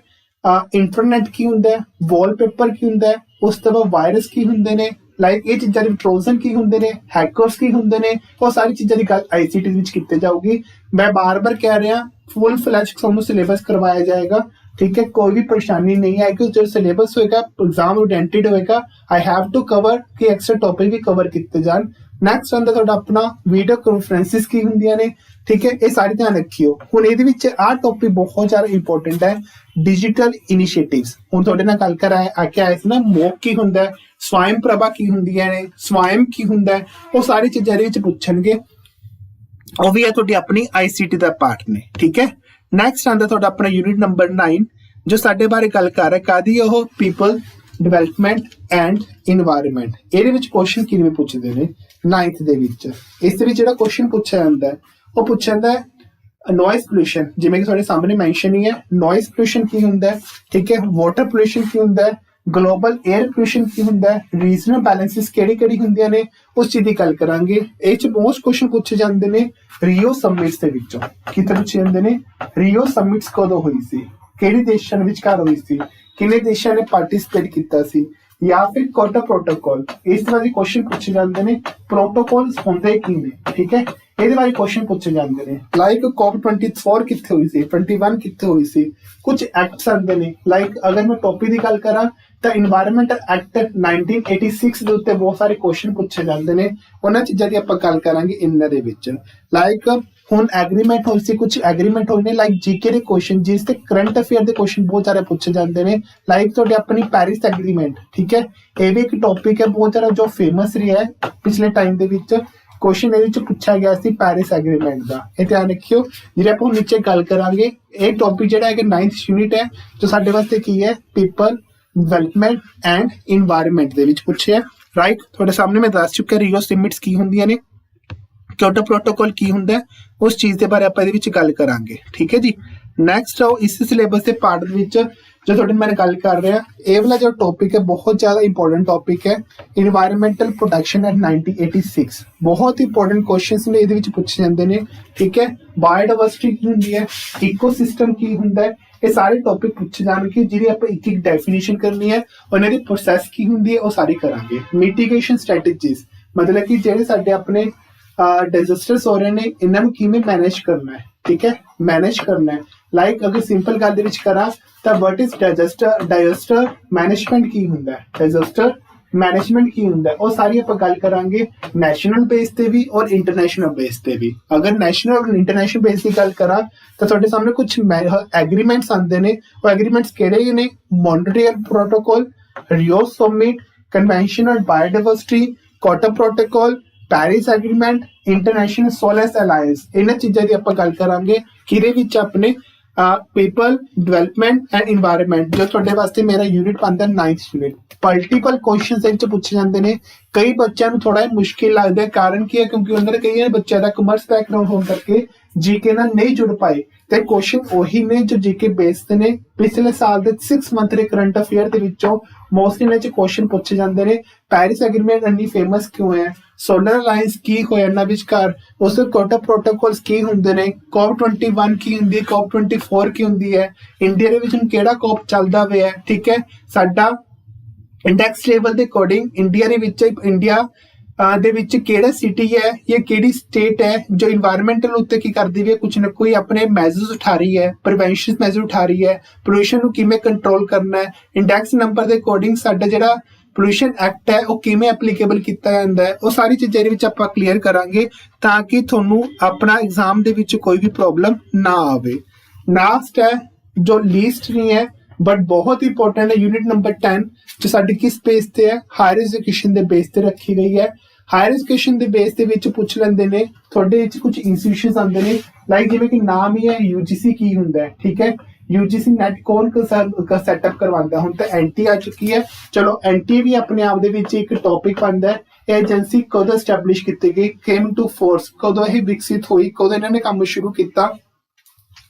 ਇੰਟਰਨੈਟ ਕੀ ਹੁੰਦਾ, ਵਾਲਪੇਪਰ ਕੀ ਹੁੰਦਾ, ਉਸ ਤੋਂ ਬਾਅਦ ਵਾਇਰਸ ਕੀ ਹੁੰਦੇ ਨੇ, ਲਾਈਕ ਇਹ ਚੀਜ਼ਾਂ ਦੇ ਟ੍ਰੋਜਨ ਕੀ ਹੁੰਦੇ ਨੇ, ਹੈਕਰਸ ਕੀ ਹੁੰਦੇ ਨੇ, ਉਹ ਸਾਰੀ ਚੀਜ਼ਾਂ ਦੀ ਗੱਲ ICT ਵਿੱਚ ਕੀਤੀ ਜਾਊਗੀ। ਮੈਂ ਬਾਰ-ਬਾਰ ਕਹਿ ਰਿਹਾ ਫੁੱਲ ਫਲੈਸ਼ ਤੁਹਾਨੂੰ ਸਿਲੇਬਸ ਕਰਵਾਇਆ ਜਾਏਗਾ, ठीक है, कोई भी परेशानी नहीं आएगी। जो सिलेबस होएगा एग्जाम ओरिएंटेड होएगा, आई हैव टू कवर कि एक्स्ट्रा टॉपिक भी कवर किए जान। नैक्सट आंदा तुहाडा अपना वीडियो कॉन्फ्रेंसिस की हुंदियां ने, ठीक है, ये सारे ध्यान रखियो। हुण इहदे विच आ टॉपिक बहुत ज्यादा इंपॉर्टेंट है, डिजिटल इनिशिएटिव्स। हुण तुहाडे नाल गल कर आके आए सी ना, मोक की हुंदा है, स्वयं प्रभा की हुंदियां ने, स्वयं की हुंदा है, वो सारी चीजां इहदे विच पुछणगे, वो भी है तुहाडी अपनी ICT दा पार्ट ने, ठीक है। नैक्सट आंदा तुहाडा अपना यूनिट नंबर 9 जो साडे बारे गल कर रहा है, कादी ओह पीपल डिवेलपमेंट एंड इन्वायरमेंट। ਇਹਦੇ ਵਿੱਚ ਕੁਐਸਚਨ ਕਿਵੇਂ ਪੁੱਛਦੇ ਨੇ 9th ਦੇ ਵਿੱਚ। ਇਸ ਦੇ ਵਿੱਚ ਜਿਹੜਾ ਕੁਐਸਚਨ ਪੁੱਛਿਆ ਜਾਂਦਾ ਹੈ ਉਹ ਪੁੱਛਿਆ ਜਾਂਦਾ ਹੈ ਨੋਇਜ਼ ਪੋਲੂਸ਼ਨ, ਜਿਵੇਂ ਕਿ ਤੁਹਾਡੇ ਸਾਹਮਣੇ ਮੈਂਸ਼ਨ ਹੀ ਹੈ। ਨੋਇਜ਼ ਪੋਲੂਸ਼ਨ ਕੀ ਹੁੰਦਾ ਹੈ, ਠੀਕ ਹੈ, ਵਾਟਰ ਪੋਲੂਸ਼ਨ ਕੀ ਹੁੰਦਾ ਹੈ, ਗਲੋਬਲ 에ਅਰ ਪੋਲੂਸ਼ਨ ਕੀ ਹੁੰਦਾ ਹੈ, ਰੀਜਨਲ ਬੈਲੈਂਸਿਸ ਕਿਹੜੀ ਹੁੰਦੀਆਂ ਨੇ, ਉਸ ਚੀਜ਼ ਦੀ ਗੱਲ ਕਰਾਂਗੇ। ਇਹ ਚ ਮੋਸਟ ਕੁਐਸਚਨ ਪੁੱਛੇ ਜਾਂਦੇ ਨੇ ਰੀਓ ਸਮਿਟਸ ਦੇ ਵਿੱਚੋਂ। ਕਿਤੇ ਪੁੱਛੇ ਜਾਂਦੇ ਨੇ ਰੀਓ ਸਮਿਟਸ ਕਦੋਂ ਹੋਈ ਸੀ, ਕਿਹੜੇ ਦੇਸ਼ਾਂ ਵਿਚਕਾਰ ਹੋਈ ਸੀ, ਕਿੰਨੇ ਦੇਸ਼ਾਂ ਨੇ ਪਾਰਟਿਸਿਪੇਟ ਕੀਤਾ ਸੀ, ਜਾਂ ਫਿਰ ਕੋਟਾ ਪ੍ਰੋਟੋਕੋਲ। ਇਸ ਤਰ੍ਹਾਂ ਦੇ ਕੁਐਸਚਨ ਪੁੱਛੇ ਜਾਂਦੇ ਨੇ। ਪ੍ਰੋਟੋਕੋਲਸ ਹੁੰਦੇ ਕੀ ਨੇ, ਠੀਕ ਹੈ, ਇਹਦੇ ਬਾਰੇ ਕੁਐਸਚਨ ਪੁੱਛੇ ਜਾਂਦੇ ਨੇ। ਲਾਈਕ COP24 ਕਿੱਥੇ ਹੋਈ ਸੀ, 21 ਕਿੱਥੇ ਹੋਈ ਸੀ, ਕੁਝ ਐਕਟਸ ਆਉਂਦੇ ਨੇ। ਲਾਈਕ ਅਗਰ ਮੈਂ ਟੌਪਿਕ ਦੀ ਗੱਲ ਕਰਾਂ ਤਾਂ ਇਨਵਾਇਰਨਮੈਂਟਲ ਐਕਟ 1986 ਦੇ ਉੱਤੇ ਬਹੁਤ ਸਾਰੇ ਕੁਐਸਚਨ ਪੁੱਛੇ ਜਾਂਦੇ ਨੇ। ਉਹਨਾਂ ਚੀਜ਼ਾਂ ਦੀ ਆਪਾਂ ਗੱਲ ਕਰਾਂਗੇ ਇਹਨਾਂ ਦੇ ਵਿੱਚ। ਲਾਈਕ ਹੁਣ ਐਗਰੀਮੈਂਟ ਹੋਈ ਸੀ, ਕੁਝ ਐਗਰੀਮੈਂਟ ਹੋਏ ਨੇ, ਲਾਈਕ ਜੀਕੇ ਦੇ ਕੁਐਸਚਨ, ਜਿਸ ਤੇ ਕਰੰਟ ਅਫੇਅਰ ਦੇ ਕੁਐਸਚਨ ਬਹੁਤ ਸਾਰੇ ਪੁੱਛੇ ਜਾਂਦੇ ਨੇ। ਲਾਈਕ ਤੁਹਾਡੇ ਆਪਣੀ ਪੈਰਿਸ ਐਗਰੀਮੈਂਟ, ਠੀਕ ਹੈ, ਇਹ ਵੀ ਇੱਕ ਟੌਪਿਕ ਹੈ ਬਹੁਤ ਜ਼ਿਆਦਾ ਜੋ ਫੇਮਸ ਰਿਹਾ ਹੈ ਪਿਛਲੇ ਟਾਈਮ ਦੇ ਵਿੱਚ। ਕੁਐਸਚਨ ਇਹਦੇ ਵਿੱਚ ਪੁੱਛਿਆ ਗਿਆ ਸੀ ਪੈਰਿਸ ਐਗਰੀਮੈਂਟ ਦਾ, ਇਹ ਧਿਆਨ ਰੱਖਿਓ। ਜਿਹੜੇ ਆਪਾਂ ਨੀਚੇ ਗੱਲ ਕਰਾਂਗੇ, ਇਹ ਟੌਪਿਕ ਜਿਹੜਾ ਹੈ 9th ਯੂਨਿਟ ਹੈ, ਜੋ ਸਾਡੇ ਵਾਸਤੇ ਕੀ ਹੈ, ਪੀਪਲ ਡਿਵੈਲਪਮੈਂਟ ਐਂਡ ਇਨਵਾਇਰਨਮੈਂਟ ਦੇ ਵਿੱਚ ਪੁੱਛਿਆ, ਰਾਈਟ। ਤੁਹਾਡੇ ਸਾਹਮਣੇ ਮੈਂ ਦੱਸ ਚੁੱਕਿਆ ਰੀਓ ਸਮਿਟਸ ਕੀ ਹੁੰਦੀਆਂ ਨੇ, ਕਿਓਟੋ ਪ੍ਰੋਟੋਕੋਲ ਕੀ ਹੁੰਦਾ, ਉਸ ਚੀਜ਼ ਦੇ ਬਾਰੇ ਆਪਾਂ ਇਹਦੇ ਵਿੱਚ ਗੱਲ ਕਰਾਂਗੇ, ਠੀਕ ਹੈ ਜੀ। ਨੈਕਸਟ ਆਓ ਇਸ ਸਿਲੇਬਸ ਦੇ ਪਾਰਟ ਦੇ ਵਿੱਚ जो थोड़े मैं गल कर रहा, ये वाला जो टॉपिक है बहुत ज्यादा इंपॉर्टेंट टॉपिक है, इन्वायरमेंटल प्रोटेक्शन एट 1986। बहुत इंपॉर्टेंट क्वेश्चंस ने ਇਹਦੇ ਵਿੱਚ ਪੁੱਛੇ ਜਾਂਦੇ ਨੇ, ठीक है। बायोडाइवर्सिटी ਕੀ ਹੁੰਦੀ ਹੈ, इकोसिस्टम ਕੀ ਹੁੰਦਾ ਹੈ, ਇਹ ਸਾਰੇ ਟੌਪਿਕ ਪੁੱਛੇ ਜਾਣਗੇ, ਜਿਹਦੀ ਆਪਾਂ ਇੱਕ ਇੱਕ ਡੈਫੀਨੇਸ਼ਨ ਕਰਨੀ ਹੈ, ਉਹਨਾਂ ਦੀ ਪ੍ਰੋਸੈਸ ਕੀ ਹੁੰਦੀ ਹੈ, ਉਹ ਸਾਰੀ ਕਰਾਂਗੇ। ਮਿਟੀਗੇਸ਼ਨ ਸਟ੍ਰੈਟੇਜੀਜ਼, मतलब कि ਜਿਹੜੇ ਸਾਡੇ ਆਪਣੇ डिजास्टर्स हो रहे ਨੇ, ਇਹਨਾਂ ਨੂੰ ਕਿਵੇਂ ਮੈਨੇਜ ਕਰਨਾ ਹੈ, ठीक है, मैनेज करना है। लाइक अगर सिंपल गल दे विच करा तो व्हाट इज डिजास्टर मैनेजमेंट की हुंदा है, डिजास्टर मैनेजमेंट की हुंदा है, और सारी आपां गल करांगे नैशनल बेस ते भी और इंटरनेशनल बेस ते भी। अगर नैशनल और इंटरनेशनल बेस की गल करा तो तुहाडे सामने कुछ एग्रीमेंट्स आंदे ने। वो एग्रीमेंट्स किहड़े ने, Montreal protocol, Rio summit, convention on biodiversity, Kyoto protocol, Paris agreement, international solar alliance. ਇਹਨਾਂ ਚੀਜ਼ਾਂ ਦੀ ਆਪਾਂ ਗੱਲ ਕਰਾਂਗੇ, ਕਿਹਦੇ ਵਿੱਚ ਆਪਣੇ ਪੀਪਲ ਡਿਵੈਲਪਮੈਂਟ ਐਂਡ ਇਨਵਾਇਰਨਮੈਂਟ, ਜੋ ਤੁਹਾਡੇ ਵਾਸਤੇ ਮੇਰਾ ਯੂਨਿਟ ਬਣਦਾ 9th ਯੂਨਿਟ। ਮਲਟੀਪਲ ਕੁਐਸਚਨਸ ਇਹ 'ਚ ਪੁੱਛੇ ਜਾਂਦੇ ਨੇ। ਕਈ ਬੱਚਿਆਂ ਨੂੰ ਥੋੜਾ ਮੁਸ਼ਕਿਲ ਲੱਗਦਾ ਹੈ, ਕਾਰਨ ਕੀ ਹੈ, ਕਿਉਂਕਿ ਉਹਨਾਂ ਦੇ ਕਈ ਬੱਚਿਆਂ ਦਾ ਕਮਰਸ ਬੈਕਗ੍ਰਾਉਂਡ ਹੋਣ ਕਰਕੇ ਜੀਕੇ ਨਾਲ ਨਹੀਂ ਜੁੜ ਪਾਏ, ਤੇ ਕੁਐਸਚਨ ਉਹੀ ਨੇ ਜੋ ਜੀਕੇ ਬੇਸ ਤੇ ਨੇ। ਪਿਛਲੇ ਸਾਲ ਦੇ 6 ਮੰਥ ਦੇ ਕਰੰਟ ਅਫੇਅਰ ਦੇ ਵਿੱਚੋਂ ਮੋਸਟਲੀ ਇਹਨਾਂ 'ਚ ਕੁਐਸਚਨ ਪੁੱਛੇ ਜਾਂਦੇ ਨੇ। ਪੈਰਿਸ ਐਗਰੀਮੈਂਟ ਇੰਨੀ ਫੇਮਸ ਕਿਉਂ ਹੈ, ਸੋਲਰ ਅਲਾਇੰਸ ਕੀ ਹੋਇਆ ਇਹਨਾਂ ਵਿਚਕਾਰ, ਉਸ ਦੇ ਕੋਟਾ ਪ੍ਰੋਟੋਕੋਲਸ ਕੀ ਹੁੰਦੇ ਨੇ, COP21 ਕੀ ਹੁੰਦੀ ਹੈ, COP24 ਕੀ ਹੁੰਦੀ ਹੈ, ਇੰਡੀਆ ਦੇ ਵਿੱਚ ਹੁਣ ਕਿਹੜਾ COP ਚੱਲਦਾ ਪਿਆ, ਠੀਕ ਹੈ। ਸਾਡਾ ਇੰਡੈਕਸ ਲੈਵਲ ਦੇ ਅਕੋਰਡਿੰਗ ਇੰਡੀਆ ਦੇ ਵਿੱਚ ਇੰਡੀਆ ਦੇ ਵਿੱਚ ਕਿਹੜਾ ਸਿਟੀ ਹੈ ਜਾਂ ਕਿਹੜੀ ਸਟੇਟ ਹੈ ਜੋ ਇਨਵਾਇਰਨਮੈਂਟਲ ਉੱਤੇ ਕੀ ਕਰਦੀ ਵੀ ਹੈ, ਕੁਝ ਨਾ ਕੋਈ ਆਪਣੇ ਮੈਜ਼ਰਸ ਉਠਾ ਰਹੀ ਹੈ, ਪ੍ਰੀਵੈਂਸ਼ਨ ਮੈਜ਼ਰ ਉਠਾ ਰਹੀ ਹੈ, ਪੋਲੂਸ਼ਨ ਨੂੰ ਕਿਵੇਂ ਕੰਟਰੋਲ ਕਰਨਾ ਹੈ, ਇੰਡੈਕਸ ਨੰਬਰ ਦੇ ਅਕੋਰਡਿੰਗ ਸਾਡਾ ਜਿਹੜਾ ਪੋਲੂਸ਼ਨ ਐਕਟ ਹੈ ਉਹ ਕਿਵੇਂ ਐਪਲੀਕੇਬਲ ਕੀਤਾ ਜਾਂਦਾ ਹੈ, ਉਹ ਸਾਰੀ ਚੀਜ਼ਾਂ ਦੇ ਵਿੱਚ ਆਪਾਂ ਕਲੀਅਰ ਕਰਾਂਗੇ ਤਾਂ ਕਿ ਤੁਹਾਨੂੰ ਆਪਣਾ ਐਗਜ਼ਾਮ ਦੇ ਵਿੱਚ ਕੋਈ ਵੀ ਪ੍ਰੋਬਲਮ ਨਾ ਆਵੇ। ਲਾਸਟ ਹੈ ਜੋ ਲੀਸਟ ਨਹੀਂ ਹੈ ਬਟ ਬਹੁਤ ਇੰਪੋਰਟੈਂਟ ਹੈ, ਯੂਨਿਟ ਨੰਬਰ 10 ਜੋ ਸਾਡੀ ਕਿਸ ਬੇਸ ਤੇ ਹੈ, ਹਾਇਰ ਐਜੂਕੇਸ਼ਨ ਦੇ ਬੇਸ ਤੇ ਰੱਖੀ ਗਈ ਹੈ। ਹਾਇਰ ਐਜੂਕੇਸ਼ਨ ਦੇ ਬੇਸ ਦੇ ਵਿੱਚ ਪੁੱਛ ਲੈਂਦੇ ਨੇ ਤੁਹਾਡੇ ਵਿੱਚ ਕੁਝ ਇੰਸਟੀਟਿਊਸ਼ਨਸ ਆਉਂਦੇ ਨੇ, ਲਾਈਕ ਜਿਵੇਂ ਕਿ ਨਾਮ ਹੀ ਹੈ UGC ਕੀ ਹੁੰਦਾ ਹੈ, ਠੀਕ ਹੈ। UGC ਨੈਟ ਕੌਣ ਸੈਟਅਪ ਕਰਵਾਉਂਦਾ, ਹੁਣ ਤਾਂ NT ਆ ਚੁੱਕੀ ਹੈ। ਚਲੋ NT ਵੀ ਆਪਣੇ ਆਪ ਦੇ ਵਿੱਚ ਇੱਕ ਟੌਪਿਕ ਬਣਦਾ ਹੈ। ਇਹ ਏਜੰਸੀ ਕਦੋਂ ਐਸਟੈਬਲਿਸ਼ ਕੀਤੀ ਗਈ, ਕੇਮ ਟੂ ਫੋਰਸ, ਕਦੋਂ ਇਹ ਵਿਕਸਿਤ ਹੋਈ, ਕਦੋਂ ਇਹਨਾਂ ਨੇ ਕੰਮ ਸ਼ੁਰੂ ਕੀਤਾ,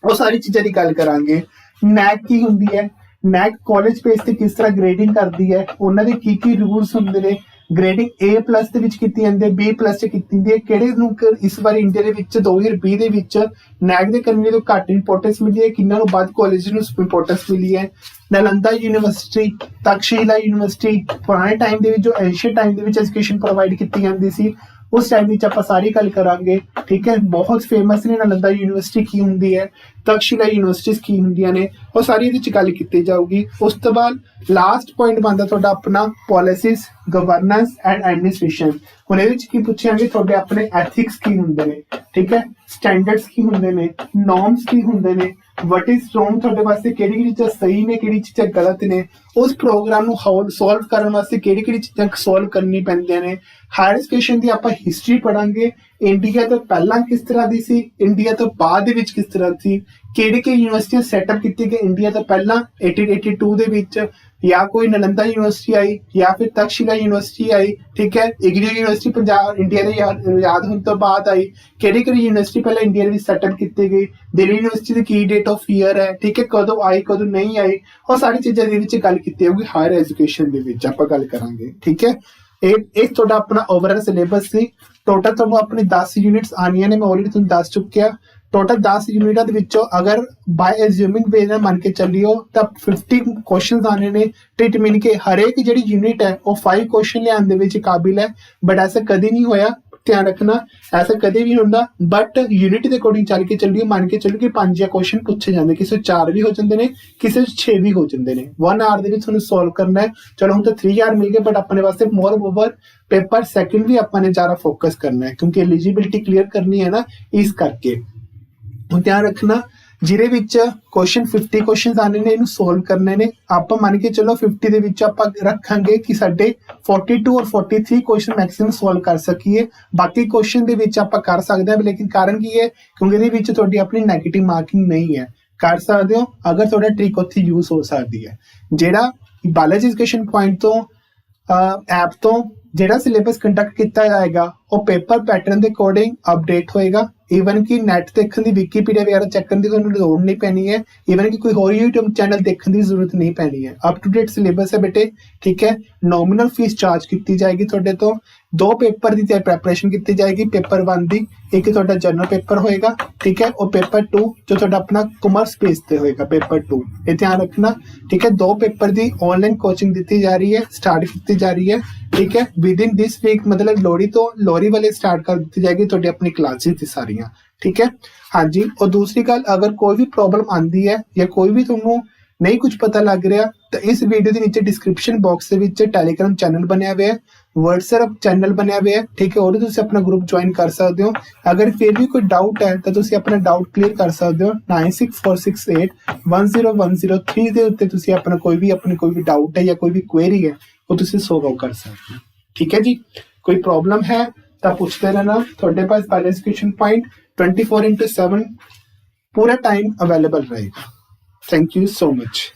ਉਹ ਸਾਰੀ ਚੀਜ਼ਾਂ ਦੀ ਗੱਲ ਕਰਾਂਗੇ। ਨੈਕ ਕੀ ਹੁੰਦੀ ਹੈ, ਨੈਕ ਕਾਲਜ ਬੇਸ ਤੇ ਕਿਸ ਤਰ੍ਹਾਂ ਗ੍ਰੇਡਿੰਗ ਕਰਦੀ ਹੈ, ਉਹਨਾਂ ਦੇ ਕੀ ਰੂਲਸ ਹੁੰਦੇ ਨੇ, ਗ੍ਰੇਡਿੰਗ A+ ਦੇ ਵਿੱਚ ਕੀਤੀ ਜਾਂਦੀ ਹੈ, B+ ਚ ਕੀਤੀ ਜਾਂਦੀ ਹੈ, ਕਿਹੜੇ ਨੂੰ ਇਸ ਵਾਰ ਇੰਡੀਆ ਦੇ ਵਿੱਚ 2020 ਦੇ ਵਿੱਚ ਨੈਕ ਦੇ ਕਰਨੇ ਤੋਂ ਘੱਟ ਇੰਪੋਰਟੈਂਸ ਮਿਲੀ ਹੈ, ਕਿੰਨਾਂ ਨੂੰ ਵੱਧ ਕਾਲਜ ਨੂੰ ਇੰਪੋਰਟੈਂਸ ਮਿਲੀ ਹੈ। ਨਾਲੰਦਾ ਯੂਨੀਵਰਸਿਟੀ, ਤਕਸ਼ੀਲਾ ਯੂਨੀਵਰਸਿਟੀ, ਪੁਰਾਣੇ ਟਾਈਮ ਦੇ ਵਿੱਚ ਜੋ ਐਂਸ਼ੀਅੰਟ ਟਾਈਮ ਦੇ ਵਿੱਚ ਐਜੂਕੇਸ਼ਨ ਪ੍ਰੋਵਾਈਡ ਕੀਤੀ ਜਾਂਦੀ ਸੀ ਉਸ ਟਾਈਮ ਵਿੱਚ ਆਪਾਂ ਸਾਰੀ ਗੱਲ ਕਰਾਂਗੇ, ਠੀਕ ਹੈ। ਬਹੁਤ ਫੇਮਸ ਨੇ ਨਾਲੰਦਾ ਯੂਨੀਵਰਸਿਟੀ ਕੀ ਹੁੰਦੀ ਹੈ, ਤਕਸ਼ੀਲਾ ਯੂਨੀਵਰਸਿਟੀਜ਼ ਕੀ ਹੁੰਦੀਆਂ ਨੇ, ਉਹ ਸਾਰੀ ਇਹਦੇ ਵਿੱਚ ਗੱਲ ਕੀਤੀ ਜਾਊਗੀ। ਉਸ ਤੋਂ ਬਾਅਦ ਲਾਸਟ ਪੁਆਇੰਟ ਬਣਦਾ ਤੁਹਾਡਾ ਆਪਣਾ ਪੋਲਿਸੀਜ਼, ਗਵਰਨੈਂਸ ਐਂਡ ਐਡਮਿਨਿਸਟ੍ਰੇਸ਼ਨ। ਹੁਣ ਇਹਦੇ ਵਿੱਚ ਕੀ ਪੁੱਛਾਂਗੇ, ਤੁਹਾਡੇ ਆਪਣੇ ਐਥਿਕਸ ਕੀ ਹੁੰਦੇ ਨੇ, ਠੀਕ ਹੈ, ਸਟੈਂਡਰਡਸ ਕੀ ਹੁੰਦੇ ਨੇ, ਨੋਰਮਸ ਕੀ ਹੁੰਦੇ ਨੇ, ਵਟ ਇਜ਼ ਰੋਂਗ, ਤੁਹਾਡੇ ਵਾਸਤੇ ਕਿਹੜੀ ਚੀਜ਼ਾਂ ਸਹੀ ਨੇ, ਕਿਹੜੀ ਚੀਜ਼ਾਂ ਗਲਤ ਨੇ, ਉਸ ਪ੍ਰੋਗਰਾਮ ਨੂੰ ਸੋਲਵ ਕਰਨ ਵਾਸਤੇ ਕਿਹੜੀ ਚੀਜ਼ਾਂ ਸੋਲਵ ਕਰਨੀ ਪੈਂਦੀਆਂ ਨੇ। ਹਾਇਰ ਐਜੂਕੇਸ਼ਨ ਦੀ ਆਪਾਂ ਹਿਸਟਰੀ ਪੜਾਂਗੇ, ਇੰਡੀਆ ਤੋਂ ਪਹਿਲਾਂ ਕਿਸ ਤਰ੍ਹਾਂ ਦੀ ਸੀ, ਇੰਡੀਆ ਤੋਂ ਬਾਅਦ ਦੇ ਵਿੱਚ ਕਿਸ ਤਰ੍ਹਾਂ ਸੀ, ਕਿਹੜੀ ਯੂਨੀਵਰਸਿਟੀਆਂ ਸੈਟਅਪ ਕੀਤੀ ਗਈ ਇੰਡੀਆ ਤੋਂ ਪਹਿਲਾਂ 1882 ਦੇ ਵਿੱਚ, ਜਾਂ ਕੋਈ ਨਾਲੰਦਾ ਯੂਨੀਵਰਸਿਟੀ ਆਈ ਜਾਂ ਫਿਰ ਤਕਸ਼ੀਲਾ ਯੂਨੀਵਰਸਿਟੀ ਆਈ, ਠੀਕ ਹੈ। ਇਗਨੋ ਯੂਨੀਵਰਸਿਟੀ ਪੰਜਾਬ ਇੰਡੀਆ ਦੇ ਯਾਦ ਹੋਣ ਤੋਂ ਬਾਅਦ ਆਈ, ਕਿਹੜੀ ਯੂਨੀਵਰਸਿਟੀ ਪਹਿਲਾਂ ਇੰਡੀਆ ਦੇ ਵਿੱਚ ਸੈਟਅਪ ਕੀਤੀ ਗਈ, Delhi university the Ki date of year ਹੈ, ਠੀਕ ਹੈ, ਕਦੋਂ ਆਈ ਕਦੋਂ ਨਹੀਂ ਆਈ, ਉਹ ਸਾਰੀ ਚੀਜ਼ਾਂ ਦੇ ਵਿੱਚ ਗੱਲ ਕੀਤੀ ਜਾਊਗੀ। ਹਾਇਰ ਐਜੂਕੇਸ਼ਨ ਦੇ ਵਿੱਚ ਆਪਾਂ ਗੱਲ ਕਰਾਂਗੇ, ਠੀਕ ਹੈ। ਇਹ ਤੁਹਾਡਾ ਆਪਣਾ ਓਵਰਆਲ ਸਿਲੇਬਸ ਸੀ। ਟੋਟਲ ਤੁਹਾਨੂੰ ਆਪਣੀ 10 ਯੂਨਿਟਸ ਆਣੀਆਂ ਨੇ, ਮੈਂ ਆਲਰੇਡੀ ਤੁਹਾਨੂੰ ਦੱਸ ਚੁੱਕਿਆ। ਟੋਟਲ 10 ਯੂਨਿਟਾਂ ਦੇ ਵਿੱਚੋਂ ਅਗਰ ਬਾਈ ਅਸਿਊਮਿੰਗ ਵੇ ਨਾਲ ਮੰਨ ਕੇ ਚੱਲਿਓ ਤਾਂ 50 ਕੁਐਸਚਨਸ ਆਣੇ ਨੇ। ਇਟ ਮੀਨ ਕਿ ਹਰੇਕ ਜਿਹੜੀ ਯੂਨਿਟ ਹੈ ਉਹ 5 ਕੁਐਸਚਨ ਲਿਆਉਣ ਦੇ ਵਿੱਚ ਕਾਬਿਲ ਹੈ, ਬਟ ਐਸਾ ਕਦੇ ਨਹੀਂ ਹੋਇਆ, ਧਿਆਨ ਰੱਖਣਾ ਐਸਾ ਕਦੇ ਵੀ ਹੁੰਦਾ। ਬਟ ਯੂਨਿਟ ਦੇ ਅਕੋਰਡਿੰਗ ਚੱਲ ਕੇ ਚੱਲਿਓ, ਮੰਨ ਕੇ ਚੱਲਿਓ ਕਿ 5 ਕੁਐਸਚਨ ਪੁੱਛੇ ਜਾਂਦੇ, ਕਿਸੇ 4 ਵੀ ਹੋ ਜਾਂਦੇ ਨੇ, ਕਿਸੇ 6 ਵੀ ਹੋ ਜਾਂਦੇ ਨੇ। 1 ਆਰ ਦੇ ਵਿੱਚ ਤੁਹਾਨੂੰ ਸੋਲਵ ਕਰਨਾ ਹੈ। ਚਲੋ ਹੁਣ ਤਾਂ 3 ਆਰ ਮਿਲ ਗਏ, ਬਟ ਆਪਣੇ ਵਾਸਤੇ ਮੋਰ ਓਵਰ ਪੇਪਰ ਸੈਕਿੰਡ ਵੀ ਆਪਾਂ ਨੇ ਜ਼ਿਆਦਾ ਫੋਕਸ ਕਰਨਾ ਹੈ ਕਿਉਂਕਿ ਐਲੀਜੀਬਿਲਿਟੀ ਕਲੀਅਰ ਕਰਨੀ ਹੈ ਨਾ, ਇਸ ਕਰਕੇ ਹੁਣ ਧਿਆਨ ਰੱਖਣਾ। ਜਿਹਦੇ ਵਿੱਚ ਕੁਐਸਚਨ 50 ਕੁਐਸਚਨਸ ਆਨੇ ਨੇ, ਇਹਨੂੰ ਸੋਲਵ ਕਰਨੇ ਨੇ। ਆਪਾਂ ਮੰਨ ਕੇ ਚਲੋ 50 ਦੇ ਵਿੱਚ ਆਪਾਂ ਰੱਖਾਂਗੇ ਕਿ ਸਾਡੇ 42 ਔਰ 43 ਕੁਐਸਚਨ ਮੈਕਸਿਮਮ ਸੋਲਵ ਕਰ ਸਕੀਏ। ਬਾਕੀ ਕੁਐਸਚਨ ਦੇ ਵਿੱਚ ਆਪਾਂ ਕਰ ਸਕਦੇ ਹਾਂ, ਲੇਕਿਨ ਕਾਰਨ ਕੀ ਹੈ, ਕਿਉਂਕਿ ਇਹਦੇ ਵਿੱਚ ਤੁਹਾਡੀ ਆਪਣੀ ਨੈਗੇਟਿਵ ਮਾਰਕਿੰਗ ਨਹੀਂ ਹੈ। ਕਰ ਸਕਦੇ ਹੋ ਅਗਰ ਤੁਹਾਡਾ ਟ੍ਰਿਕ ਉੱਥੇ ਯੂਜ਼ ਹੋ ਸਕਦੀ ਹੈ। ਜਿਹੜਾ ਬਾਲਾਜੀ ਐਜੂਕੇਸ਼ਨ ਪੁਆਇੰਟ ਤੋਂ ਐਪ ਤੋਂ ਜਿਹੜਾ ਸਿਲੇਬਸ ਕੰਡਕਟ ਕੀਤਾ ਜਾਏਗਾ ਉਹ ਪੇਪਰ ਪੈਟਰਨ ਦੇ ਅਕੋਰਡਿੰਗ ਅਪਡੇਟ ਹੋਏਗਾ। ਈਵਨ ਕਿ ਨੈਟ ਦੇਖਣ ਦੀ, ਵਿਕੀਪੀਡੀਆ ਵਗੈਰਾ ਚੈੱਕ ਕਰਨ ਦੀ ਤੁਹਾਨੂੰ ਲੋੜ ਨਹੀਂ ਪੈਣੀ ਹੈ। ਈਵਨ ਕਿ ਕੋਈ ਹੋਰ YouTube ਚੈਨਲ ਦੇਖਣ ਦੀ ਜ਼ਰੂਰਤ ਨਹੀਂ ਪੈਣੀ ਹੈ। ਅਪ ਟੂ ਡੇਟ ਸਿਲੇਬਸ ਹੈ ਬੇਟੇ, ਠੀਕ ਹੈ। ਨੋਮੀਨਲ ਫੀਸ ਚਾਰਜ ਕੀਤੀ ਜਾਏਗੀ ਤੁਹਾਡੇ ਤੋਂ। 2 ਪੇਪਰ ਦੀ ਪ੍ਰੈਪਰੇਸ਼ਨ ਕੀਤੀ ਜਾਏਗੀ। ਪੇਪਰ 1 ਦੀ ਇੱਕ ਤੁਹਾਡਾ ਜਨਰਲ ਪੇਪਰ ਹੋਏਗਾ, ਠੀਕ ਹੈ, ਉਹ ਪੇਪਰ 2 ਜੋ ਤੁਹਾਡਾ ਆਪਣਾ ਕਾਮਰਸ ਬੇਸ ਤੇ ਹੋਏਗਾ, ਪੇਪਰ 2 ਇਹ ਧਿਆਨ ਰੱਖਣਾ, ਠੀਕ ਹੈ। 2 ਪੇਪਰ ਦੀ ਆਨਲਾਈਨ ਕੋਚਿੰਗ ਦਿੱਤੀ ਜਾ ਰਹੀ ਹੈ, ਸਟਾਰਟ ਕੀਤੀ ਜਾ ਰਹੀ ਹੈ, ਠੀਕ ਹੈ। ਵਿਦਿਨ ਦਿਸ ਵੀਕ ਮਤਲਬ ਲੋਹੜੀ ਵਾਲੇ ਸਟਾਰਟ ਕਰ ਦਿੱਤੀ ਜਾਏਗੀ ਤੁਹਾਡੀ ਆਪਣੀ ਕਲਾਸਿਸ ਦੀ ਸਾਰੀਆਂ, ਠੀਕ ਹੈ। ਹਾਂਜੀ, और दूसरी गल अगर कोई भी प्रॉब्लम आती है या कोई भी तुहानू नहीं कुछ पता लग रहा तो इस वीडियो के नीचे डिस्क्रिप्शन बॉक्स के विच टैलीग्राम चैनल बनया हुआ है, व्हाट्सएप चैनल बनया हुआ है, ठीक है, और तुसीं अपना ग्रुप ज्वाइन कर सकते हो। अगर फिर भी कोई डाउट है तो तुसीं अपना डाउट क्लियर कर सकते हो। 9646810103 ਦੇ ਉੱਤੇ ਤੁਸੀਂ ਆਪਣਾ ਕੋਈ भी डाउट है या कोई भी क्वेरी है वो तुसीं सॉल्व कर सकते हो, ठीक है जी। कोई प्रॉब्लम है तो पूछते रहना, ਤੁਹਾਡੇ पास बालाजी एजुकेशन पॉइंट 24/7 पूरा टाइम अवेलेबल रहेगा। Thank you so much.